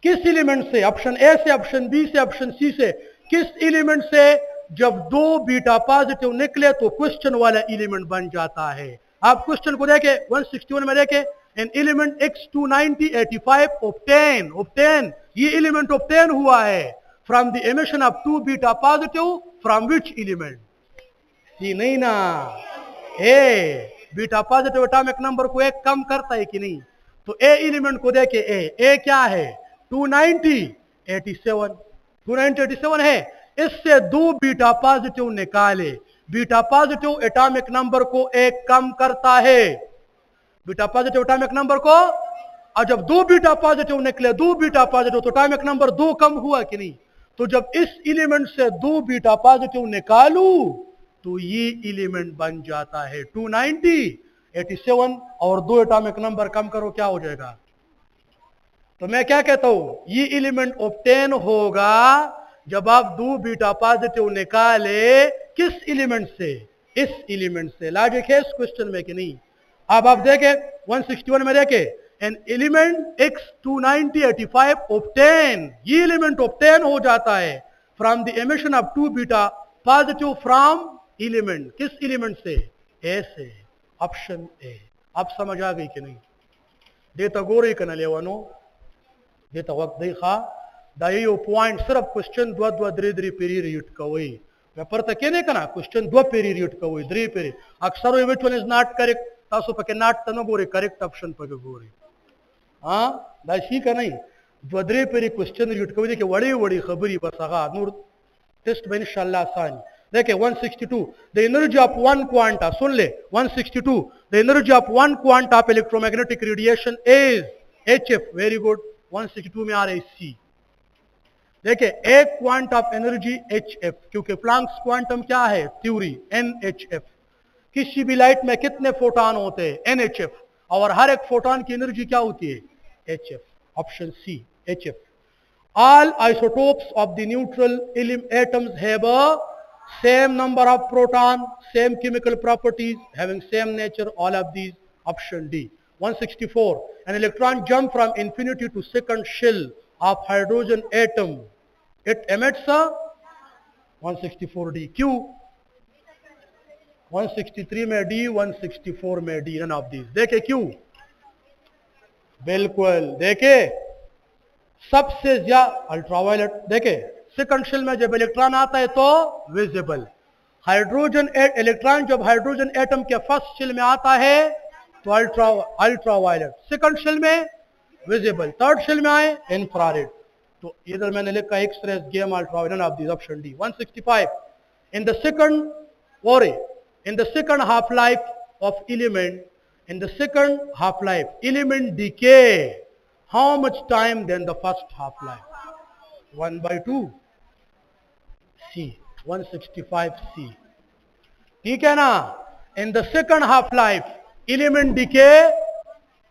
किस एलिमेंट से? ऑप्शन ए से, ऑप्शन बी से, ऑप्शन सी से। किस एलिमेंट से? जब 2 बीटा पॉजिटिव निकले तो क्वेश्चन वाला एलिमेंट बन जाता है। आप क्वेश्चन को देखें 161 में देखें, एन एलिमेंट X29085 ऑब्टेन, ये एलिमेंट ऑब्टेन हुआ है from the emission of 2 beta positive from which element? C नहीं ना, a beta positive atomic number को एक कम करता है कि नहीं? तो ए एलिमेंट को देखे, ए क्या है? 29087 है। इससे 2 बीटा पॉजिटिव निकाले, बीटा पॉजिटिव एटॉमिक नंबर को एक कम करता है, बीटा पॉजिटिव एटॉमिक नंबर को। और जब 2 बीटा पॉजिटिव निकले, 2 बीटा पॉजिटिव, तो एटॉमिक नंबर 2 कम हुआ कि नहीं? तो जब इस एलिमेंट से 2 बीटा पॉजिटिव निकालू तो ये एलिमेंट बन जाता है 29087, और 2 एटॉमिक नंबर कम करो, क्या हो जाएगा? तो मैं क्या कहता हूं, ये एलिमेंट ऑब्टेन होगा जब आप 2 बीटा पॉजिटिव निकाले किस एलिमेंट से? इस एलिमेंट से। लॉजिक है इस क्वेश्चन में कि नहीं? अब आप देखें 161 में देखें, एन एलिमेंट X29085 ऑब्टेन, ये एलिमेंट ऑब्टेन हो जाता है from the emission of 2 beta positive from element, किस एलिमेंट से? ए से, ऑप्शन ए। अब समझ आ गई कि नहीं? देता गोरे कन लेवनो देता वक्त देखा दाइयो पॉइंट सिर्फ क्वेश्चन 2-3 पेरी रीड कवई पेपर तक नहीं कना क्वेश्चन 2 पेरी रीड कवई 3 पेरी अक्सर which one is not correct तासो पके नॉट तनो गोरे करेक्ट ऑप्शन पके गोरे हां दाशी का नहीं 2-3 पेरी क्वेश्चन रीड कवई के बड़ी खबरी बसगा नूर टेस्ट में इंशाल्लाह आसान। देखिए 162, the energy of one quanta, सुन ले 162, the energy of one quanta of electromagnetic radiation is HF। Very good. 162 में आ रही सी। देखिए एक क्वांट ऑफ एनर्जी HF, क्योंकि प्लैंक्स क्वांटम क्या है? Theory NHF। किसी भी लाइट में कितने फोटॉन होते हैं? NHF। और हर एक फोटॉन की एनर्जी क्या होती है? HF। Option C HF। All isotopes of the neutral atoms have a same number of proton, same chemical properties, having same nature, all of these. Option D. 164. An electron jump from infinity to second shell of hydrogen atom It emits a 164D. Q 163 में D, 164 में D. None of these. देखे Q बिल्कुल देखे सबसे ज्यादा ultraviolet. देखे second shell में जब इलेक्ट्रॉन आता है तो विजिबल. हाइड्रोजन इलेक्ट्रॉन जब हाइड्रोजन एटम के फर्स्ट शेल में आता है तो अल्ट्रावायलेट. सेकंड शेल में विजिबल. थर्ड शेल में आए इंफ्रारेड. तो इधर मैंने लिखा x-ray, gamma, ultraviolet of these. Option D. 165. In the second half life of element, element decay how much time than the first half life? 1/2. C. 165 C. ठीक है ना. In the second half life element decay,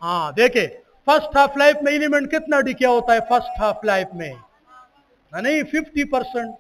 हाँ देखे first half life में element कितना decay होता है first half life में? नहीं 50%.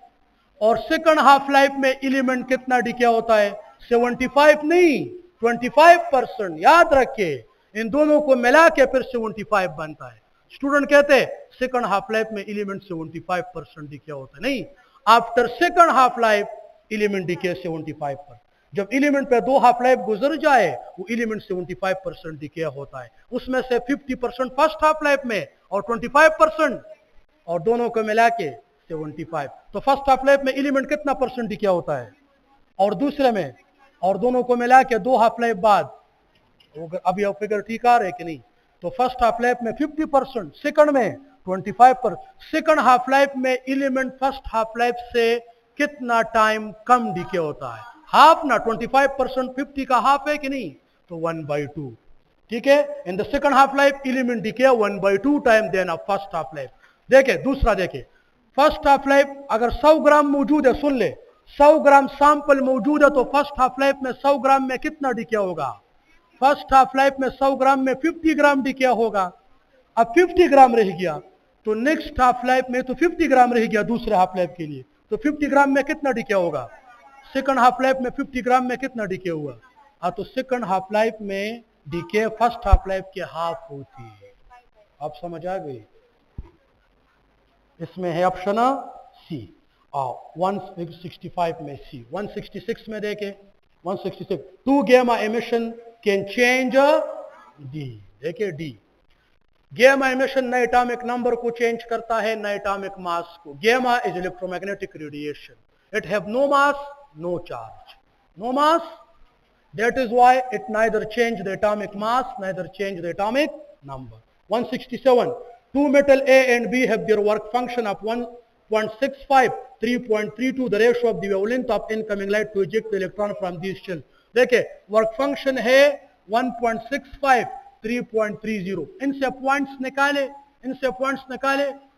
और सेकंड हाफ लाइफ में एलिमेंट कितना डिके होता है? 75 नहीं 25%. याद रखिए इन दोनों को मिला के फिर 75 बनता है. स्टूडेंट कहते हैं सेकंड हाफ लाइफ में एलिमेंट 75% डिके होता है. नहीं, after second half life element decay 75%. जब एलिमेंट पे 2 हाफ लाइफ गुजर जाए वो एलिमेंट 75% डिके होता है. उसमें से 50% फर्स्ट हाफ लाइफ में और 25% और दोनों को मिला के 75. तो फर्स्ट हाफ लाइफ में एलिमेंट कितना परसेंट डिके होता है और दूसरे में और दोनों को मिला के 2 हाफ लाइफ बाद. अभी आप फिगर ठीक आ रहे कि नहीं? तो फर्स्ट हाफ लाइफ में 50%, सेकंड में 25%. सेकंड हाफ लाइफ में एलिमेंट फर्स्ट हाफ लाइफ से कितना टाइम कम डिके होता है? हाफ ना. 25% 50 का हाफ है कि नहीं? तो 1/2. ठीक है. In the second half life element decay 1/2 time then of first half life. देखे दूसरा देखे फर्स्ट हाफ लाइफ अगर 100 ग्राम मौजूद है, सुन ले 100 ग्राम सैंपल मौजूद है तो फर्स्ट हाफ लाइफ में 100 ग्राम में कितना डिके होगा? फर्स्ट हाफ लाइफ में 100 ग्राम में 50 ग्राम डिके होगा. अब 50 ग्राम रह गया तो नेक्स्ट हाफ लाइफ में तो 50 ग्राम रह गया दूसरे हाफ लाइफ के लिए. तो 50 ग्राम में कितना डिके होगा? सेकंड हाफ लाइफ में 50 ग्राम में कितना डिके हुआ? तो सेकंड हाफ लाइफ में डिके फर्स्ट हाफ लाइफ के हाफ होती है. आप समझ आ गई? इसमें है ऑप्शन सी. 165 में सी. 166 में देखे 166 2 gamma emission can change D. देखे D. gamma emission नए एटॉमिक नंबर को चेंज करता है, नए एटॉमिक मास को. gamma is electromagnetic radiation. It have no mass, no charge. No mass. That is why it neither change the atomic mass, neither change the atomic number. 167. Two metal A and B have their work function of 1.65, 3.32, the ratio of the wavelength of incoming light to eject the electron from these shells. देखिए work function है 1.65, 3.30. इनसे points निकाले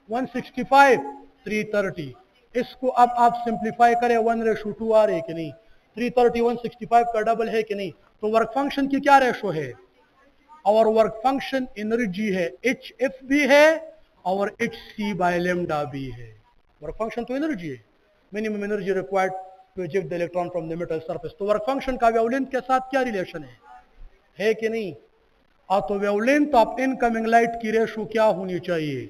165, 330. इसको अब आप simplify करें 1:2 आ रही है कि नहीं? 330 165 का डबल है कि नहीं? तो वर्क फंक्शन की क्या रेशो है? और वर्क फंक्शन एनर्जी है, HF भी है और HC बाय लैम्डा भी है. वर्क फंक्शन तो एनर्जी है, minimum energy required to eject the electron from the metal surface. तो वर्क फंक्शन का वेवलेंथ के साथ क्या रिलेशन है कि नहीं? तो वेवलेंथ ऑफ इनकमिंग लाइट की रेशो क्या होनी चाहिए?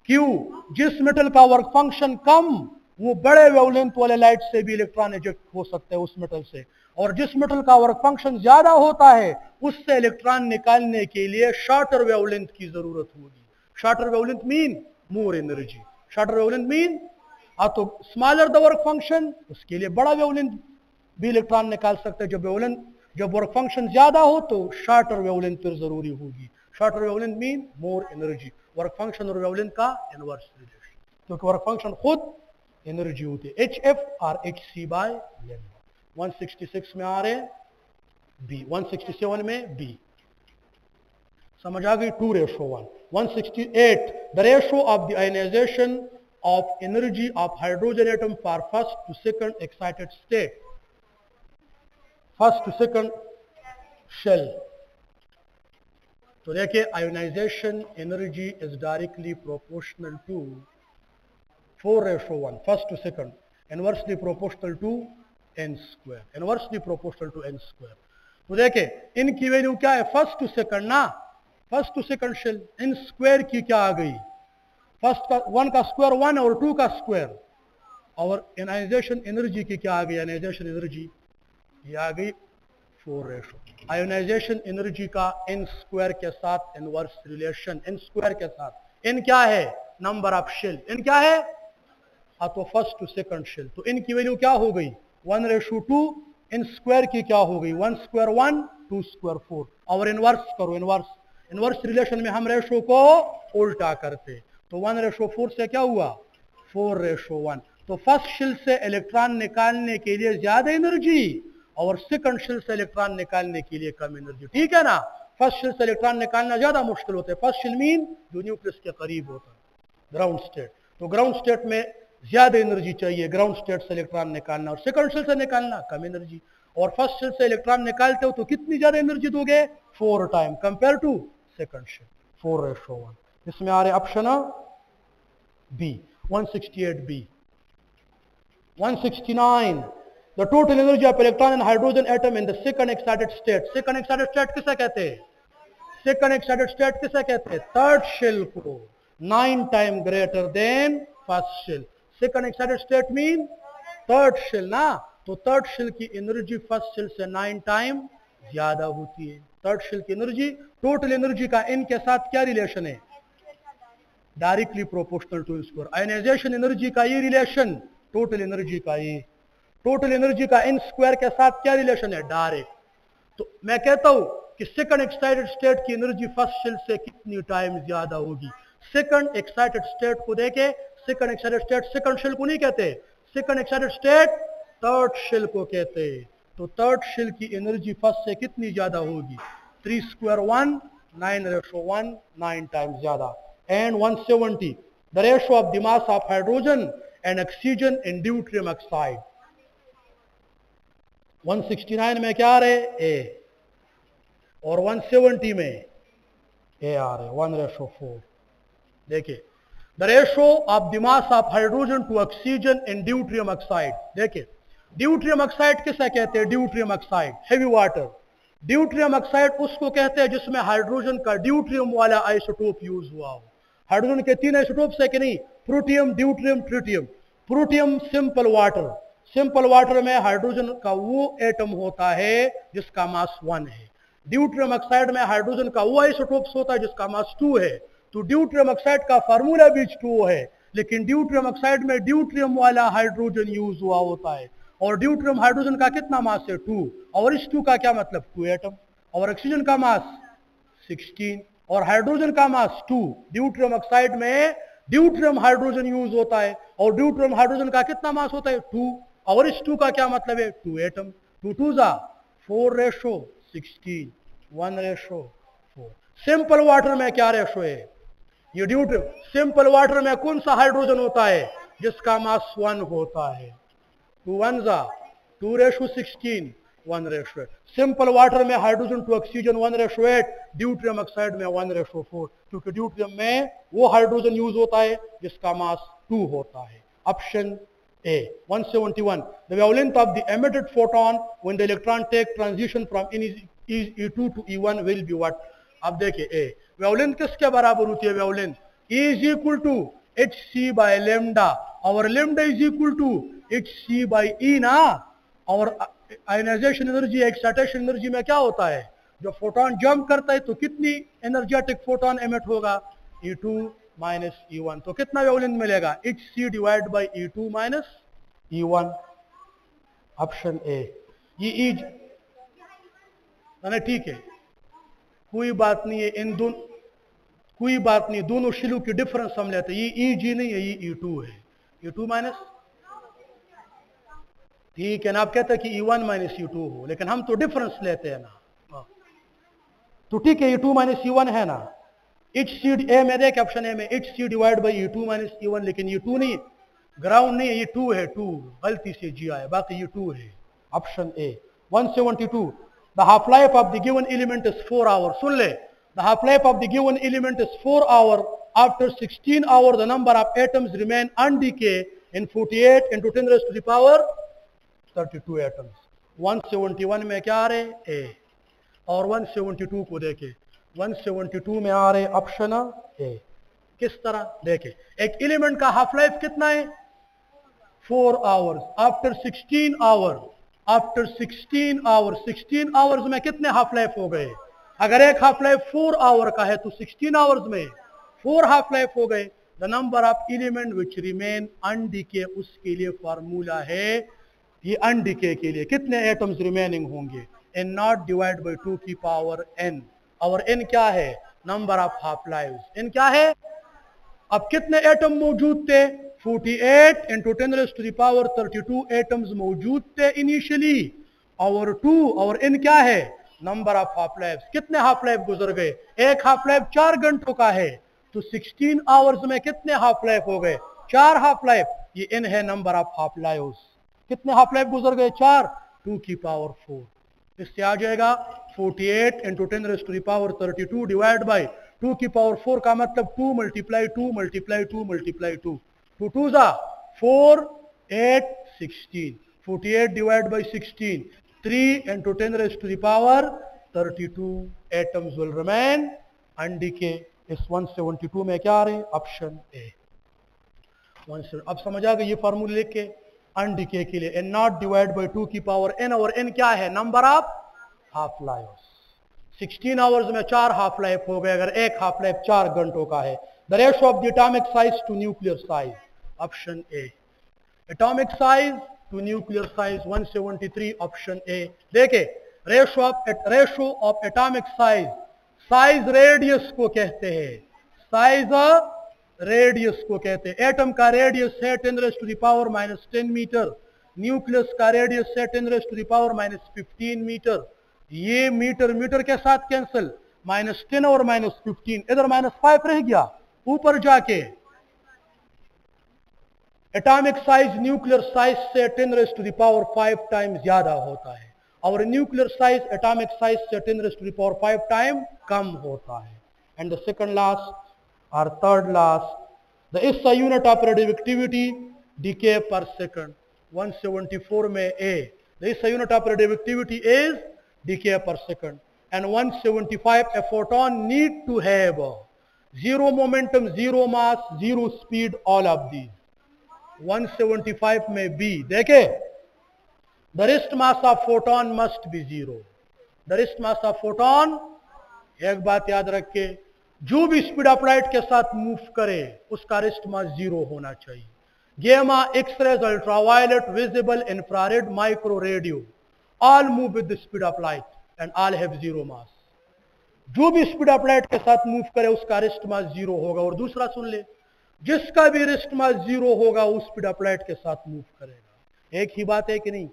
क्यों? जिस मेटल का वर्क फंक्शन कम वो बड़े वेवलेंथ वाले लाइट से भी इलेक्ट्रॉन इजेक्ट हो सकते हैं उस मेटल से, और जिस मेटल का वर्क फंक्शन ज्यादा होता है उससे इलेक्ट्रॉन निकालने के लिए शॉर्टर वेवलेंथ की जरूरत होगी. Shorter wavelength mean more energy. Shorter wavelength mean तो स्मॉलर द वर्क फंक्शन उसके लिए बड़ा वेवलेंथ भी इलेक्ट्रॉन निकाल सकते हैं. जब वर्क फंक्शन ज्यादा हो तो शॉर्टर वेवलेंथ फिर जरूरी होगी. Shorter wavelength mean more energy. Work function और वेवलेंथ का इनवर्स रिलेशन, क्योंकि वर्क फंक्शन खुद एनर्जी होती है. HF और HC बाय लैम्डा. 166 में आ रहे B, 167 में B. समझ आ गई? 2:1. 168 the ratio of the ionization of energy of hydrogen atom for first to second excited state. First to second shell. तो देखिए ionization energy is directly proportional to 4:1. First to second, inversely proportional to n square. Inversely proportional to n square. तो देखिए इनकी value क्या है? First to second ना, first to second shell. N square की क्या आ गई? फर्स्ट का 1 का स्क्वायर 1 और 2 का स्क्वायर और आयोनाइजेशन एनर्जी की क्या आ गई, आयोनाइजेशन एनर्जी ये आ गई 4 रेशो। आयोनाइजेशन एनर्जी का n स्क्वायर के साथ इनवर्स रिलेशन, n स्क्वायर के साथ, n क्या है, नंबर ऑफ शेल, n क्या है, तो फर्स्ट टू सेकंड शेल, तो n की वैल्यू क्या हो गई 1:2, n स्क्वायर की क्या हो गई 1 स्क्वायर 1, 2 स्क्वायर 4, और इनवर्स करो, इनवर्स रिलेशन में हम रेशो को उल्टा करते, तो 1:4 से क्या हुआ 4:1, तो फर्स्ट शेल से इलेक्ट्रॉन निकालने के लिए ज्यादा एनर्जी और सेकंड शेल से इलेक्ट्रॉन निकालने के लिए कम एनर्जी, ठीक है ना। फर्स्ट शेल से इलेक्ट्रॉन निकालना ज्यादा मुश्किल होता है, फर्स्ट शेल मीन जो न्यूक्लियस के करीब होता है, ग्राउंड स्टेट, तो ग्राउंड स्टेट में ज्यादा एनर्जी चाहिए ग्राउंड स्टेट से इलेक्ट्रॉन निकालना, और सेकंड शेल से निकालना कम एनर्जी, और फर्स्ट शेल से इलेक्ट्रॉन निकालते हो तो कितनी ज्यादा एनर्जी दोगे 4 time compare to second shell, 4:1। इसमें आ रहे option B 168B। 169, the total energy of electron and hydrogen atom in the second excited state, second excited state किसे कहते हैं, second excited state किसे कहते हैं, थर्ड शेल को 9 time greater than first shell, second excited state mean third shell ना, तो third shell की एनर्जी फर्स्ट शेल से 9 टाइम ज्यादा होती है, थर्ड शेल की एनर्जी टोटल एनर्जी का n के साथ क्या रिलेशन है, directly proportional to square, ionization energy का ये रिलेशन टोटल एनर्जी का ये, टोटल एनर्जी का n स्क्वायर के साथ क्या रिलेशन है, डायरेक्ट, तो मैं कहता हूं कि सेकंड एक्साइटेड स्टेट की एनर्जी फर्स्ट शेल से कितनी टाइम ज्यादा होगी, सेकंड एक्साइटेड स्टेट को देखे, second excited state second shell को नहीं कहते, second excited state third shell को कहते, तो थर्ड शेल की एनर्जी फर्स्ट से कितनी ज्यादा होगी 3 स्क्वायर 1, 9:1, 9 टाइम ज्यादा, and 170 the ratio of the mass of hydrogen and oxygen in deuterium oxide। 169 में क्या आ रहे A और 170 में A आ रहे 1:4। देखिए the ratio of the mass of hydrogen to oxygen in deuterium oxide, देखिए ड्यूट्रियम ऑक्साइड किसे कहते हैं, deuterium oxide heavy water, deuterium oxide उसको कहते हैं जिसमें हाइड्रोजन का ड्यूट्रियम वाला आइसोटोप यूज हुआ हो, हाइड्रोजन के 3 आइसोटोप्स है कि नहीं, protium deuterium tritium, protium simple water, simple water में हाइड्रोजन का वो एटम होता है जिसका मास 1 है, ड्यूट्रियम ऑक्साइड में हाइड्रोजन का वो आइसोटोप्स होता है जिसका मास 2 है, तो ड्यूट्रियम ऑक्साइड का फार्मूला भी 2 है, लेकिन ड्यूट्रियम ऑक्साइड में ड्यूट्रियम वाला हाइड्रोजन यूज हुआ होता है, और ड्यूट्रियम हाइड्रोजन का कितना मास है 2, और इस 2 का क्या मतलब 2 एटम, और ऑक्सीजन का मास 16 और हाइड्रोजन का मास 2, ड्यूट्रियम ऑक्साइड में ड्यूट्रियम हाइड्रोजन यूज होता है, और ड्यूट्रियम हाइड्रोजन का कितना मास होता है 2, और इस 2 का क्या मतलब है 2 एटम, 2 2 जा 4:16, 1:4। सिंपल वाटर में क्या रेशो है, ये ड्यूट्रियम, सिंपल वाटर में कौन सा हाइड्रोजन होता है जिसका मास 1 होता है, 2 1 जा 2:16, 1:8। सिंपल वाटर में hydrogen to oxygen 1:8, deuterium oxide में 1:4, क्योंकि ड्यूट्रियम में वो हाइड्रोजन यूज होता है जिसका मास 2 होता है। Option A। 171, the wavelength of the emitted photon when the electron take transition from E2 to E1 will be what। अब देखिए A वेवलेंथ किसके बराबर होती है, wavelength E is equal to hc by lambda, और lambda is equal to hc by E ना, और ionization energy excitation energy में क्या होता है, जो फोटोन जंप करता है तो कितनी एनर्जेटिक फोटोन एमिट होगा E2 माइनस E1, तो कितना वेवलेंथ मिलेगा hc divide by E2 minus E1। Option A ये ठीक है, कोई बात नहीं है, इन दोनों कोई बात नहीं, दोनों शिलू की डिफरेंस हम लेते हैं, ये Eg नहीं है, ये E2 है, E2 माइनस, ठीक है ना, आप कहते हैं कि E1 माइनस E2 हो, लेकिन हम तो डिफरेंस लेते हैं ना, तो ठीक है E2 माइनस E1 है ना, hc ए में देख ऑप्शन ए में hc divide by E2 minus E1, लेकिन E2 नहीं, ग्राउंड नहीं है, ये 2 है, 2 गलती से जी आया, बाकी ये 2 है। Option A. 172, the half life of the given element is 4 hour, सुन ले, the half life of the given element is 4 hour, after 16 hour the number of atoms remain undecay in 48 into 10 raised to the power 32 atoms. 171 में क्या आ रहे ए, और 172 को देखे, 172 में आ रहे ऑप्शन ए। किस तरह देखे, एक एलिमेंट का हाफ लाइफ कितना है 4 hours. After 16 hours, after 16 hours में कितने हाफ लाइफ हो गए? अगर एक हाफ लाइफ 4 आवर का है तो 16 आवर्स में 4 हाफ लाइफ हो गए. The number of element which remain undecay, उसके लिए फार्मूला है, ये अनडिके के लिए कितने एटम्स रिमेनिंग होंगे? एन नॉट डिवाइड बाई 2 की पावर n. और n क्या है? Number of half life. n क्या है? अब कितने एटम मौजूद थे? 48 into 10 raised to the power 32 atoms मौजूद थे इनिशियली. और 2 और n क्या है? Number of half life. कितने हाफ लाइफ गुजर गए? एक हाफ लाइफ 4 घंटों का है तो 16 आवर्स में कितने हाफ लाइफ हो गए? 4 हाफ लाइफ. ये n है नंबर ऑफ हाफ लाइफ. कितने हाफ लाइफ गुजर गए? 4. 2 की पावर 4. इससे आ जाएगा 48 into 10 raised to the power 32 divide by 2 की पावर 4 का मतलब 2 multiply 2 multiply 2 multiply 2. 2 2s are 4, 8, 16. 48 divided by 16. 3 into 10 raised to the power 32 atoms will remain undecay. इस 172 में क्या आ रहे हैं? Option A. अब समझ आ गए ये फार्मूला लिख के अनडिके के लिए. n नॉट डिवाइड बाई 2 की पावर n, और n क्या है? Number of half life. 16 hours में 4 हाफ लाइफ हो गए अगर एक हाफ लाइफ 4 घंटों का है. The ratio of the atomic size to nuclear size. Option A. Atomic size to nuclear size 173. Option A. देखे ratio of atomic size. Size radius को कहते हैं. साइज रेडियस को कहते हैं. एटम का रेडियस है 10 raised to the power -10 metre. Nucleus का रेडियस है 10 raised to the power -15 metre. ये मीटर मीटर के साथ कैंसिल. -10 और -15. इधर -5 रह गया ऊपर जाके. एटॉमिक साइज न्यूक्लियर साइज से 10 raised to the power 5 time ज्यादा होता है और न्यूक्लियर साइज एटॉमिक साइज से 10 raised to the power 5 time कम होता है. एंड द सेकंड लास्ट और third last, the SI unit of radioactivity decay per second. 174 में ए. द SI unit of radioactivity is decay per second. And 175, a photon need to have 0 momentum, 0 mass, 0 speed, all of these. 175 में B. देखे, the rest mass of photon must be 0. The rest mass of photon, एक बात याद रखे, जो भी speed of light के साथ मूव करे उसका रेस्ट मास 0 होना चाहिए. Gamma, X rays, ultraviolet, visible, infrared, micro radio, all move with the speed of light and all have 0 mass. जो भी स्पीड ऑफ लाइट के साथ मूव करे उसका रेस्ट मास 0 होगा. और दूसरा सुन ले, जिसका भी रेस्ट मास 0 होगा वो स्पीड ऑफ लाइट के साथ मूव करेगा. एक ही बात है कि नहीं?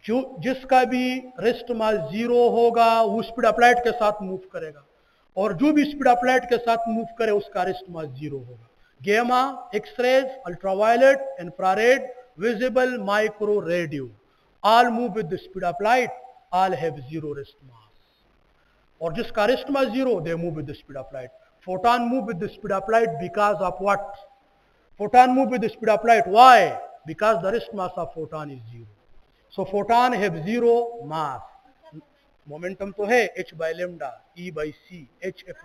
जो जिसका भी रेस्ट मास 0 होगा वो स्पीड ऑफ लाइट के साथ मूव करेगा और जो भी स्पीड ऑफ लाइट के साथ मूव करे उसका रेस्ट मास 0 होगा. Gamma, X rays, ultraviolet, infrared, visible, micro radio, all move with the speed of light, all have 0 rest mass. और जिसका rest mass 0, they move with the speed of light. Photon move with the speed of light because of what? Photon move with the speed of light. Why? Because the rest mass of photon is 0. So photon have 0 mass. Momentum तो है h by lambda, E by c, hf.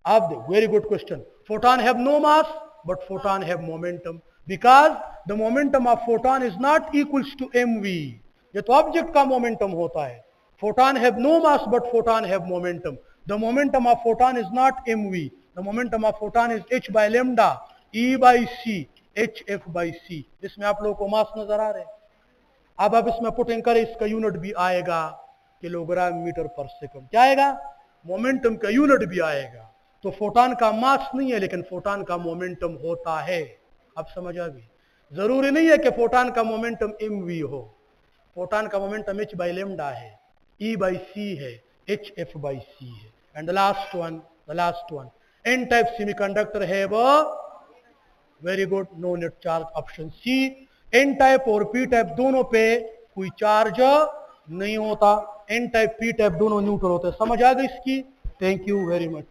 Ab the very good question. Photon have no mass, but photon have momentum. Because the momentum of photon is not equals to mv. ये तो object का momentum होता है. Photon have no mass but photon have momentum. The momentum of photon is not mv. The momentum of photon is h by lambda, E by c, hf by c. इसमें आप लोगों को मास नजर आ रहे हैं. अब आप इसमें पुटिंग करें, इसका यूनिट भी आएगा किलोग्राम मीटर पर सेकंड. क्या आएगा? मोमेंटम का यूनिट भी आएगा. तो फोटोन का मास नहीं है लेकिन फोटोन का मोमेंटम होता है. अब समझ आ गई? जरूरी नहीं है कि फोटोन का मोमेंटम mv हो. फोटोन का मोमेंटम h by lambda है, E by c है, hf by c है. And the last one, n type semiconductor है वो very good, no net charge. Option C. n type और p टाइप दोनों पे कोई चार्ज नहीं होता. n टाइप p टाइप दोनों न्यूट्रल होते हैं. समझ आ गई इसकी? Thank you very much.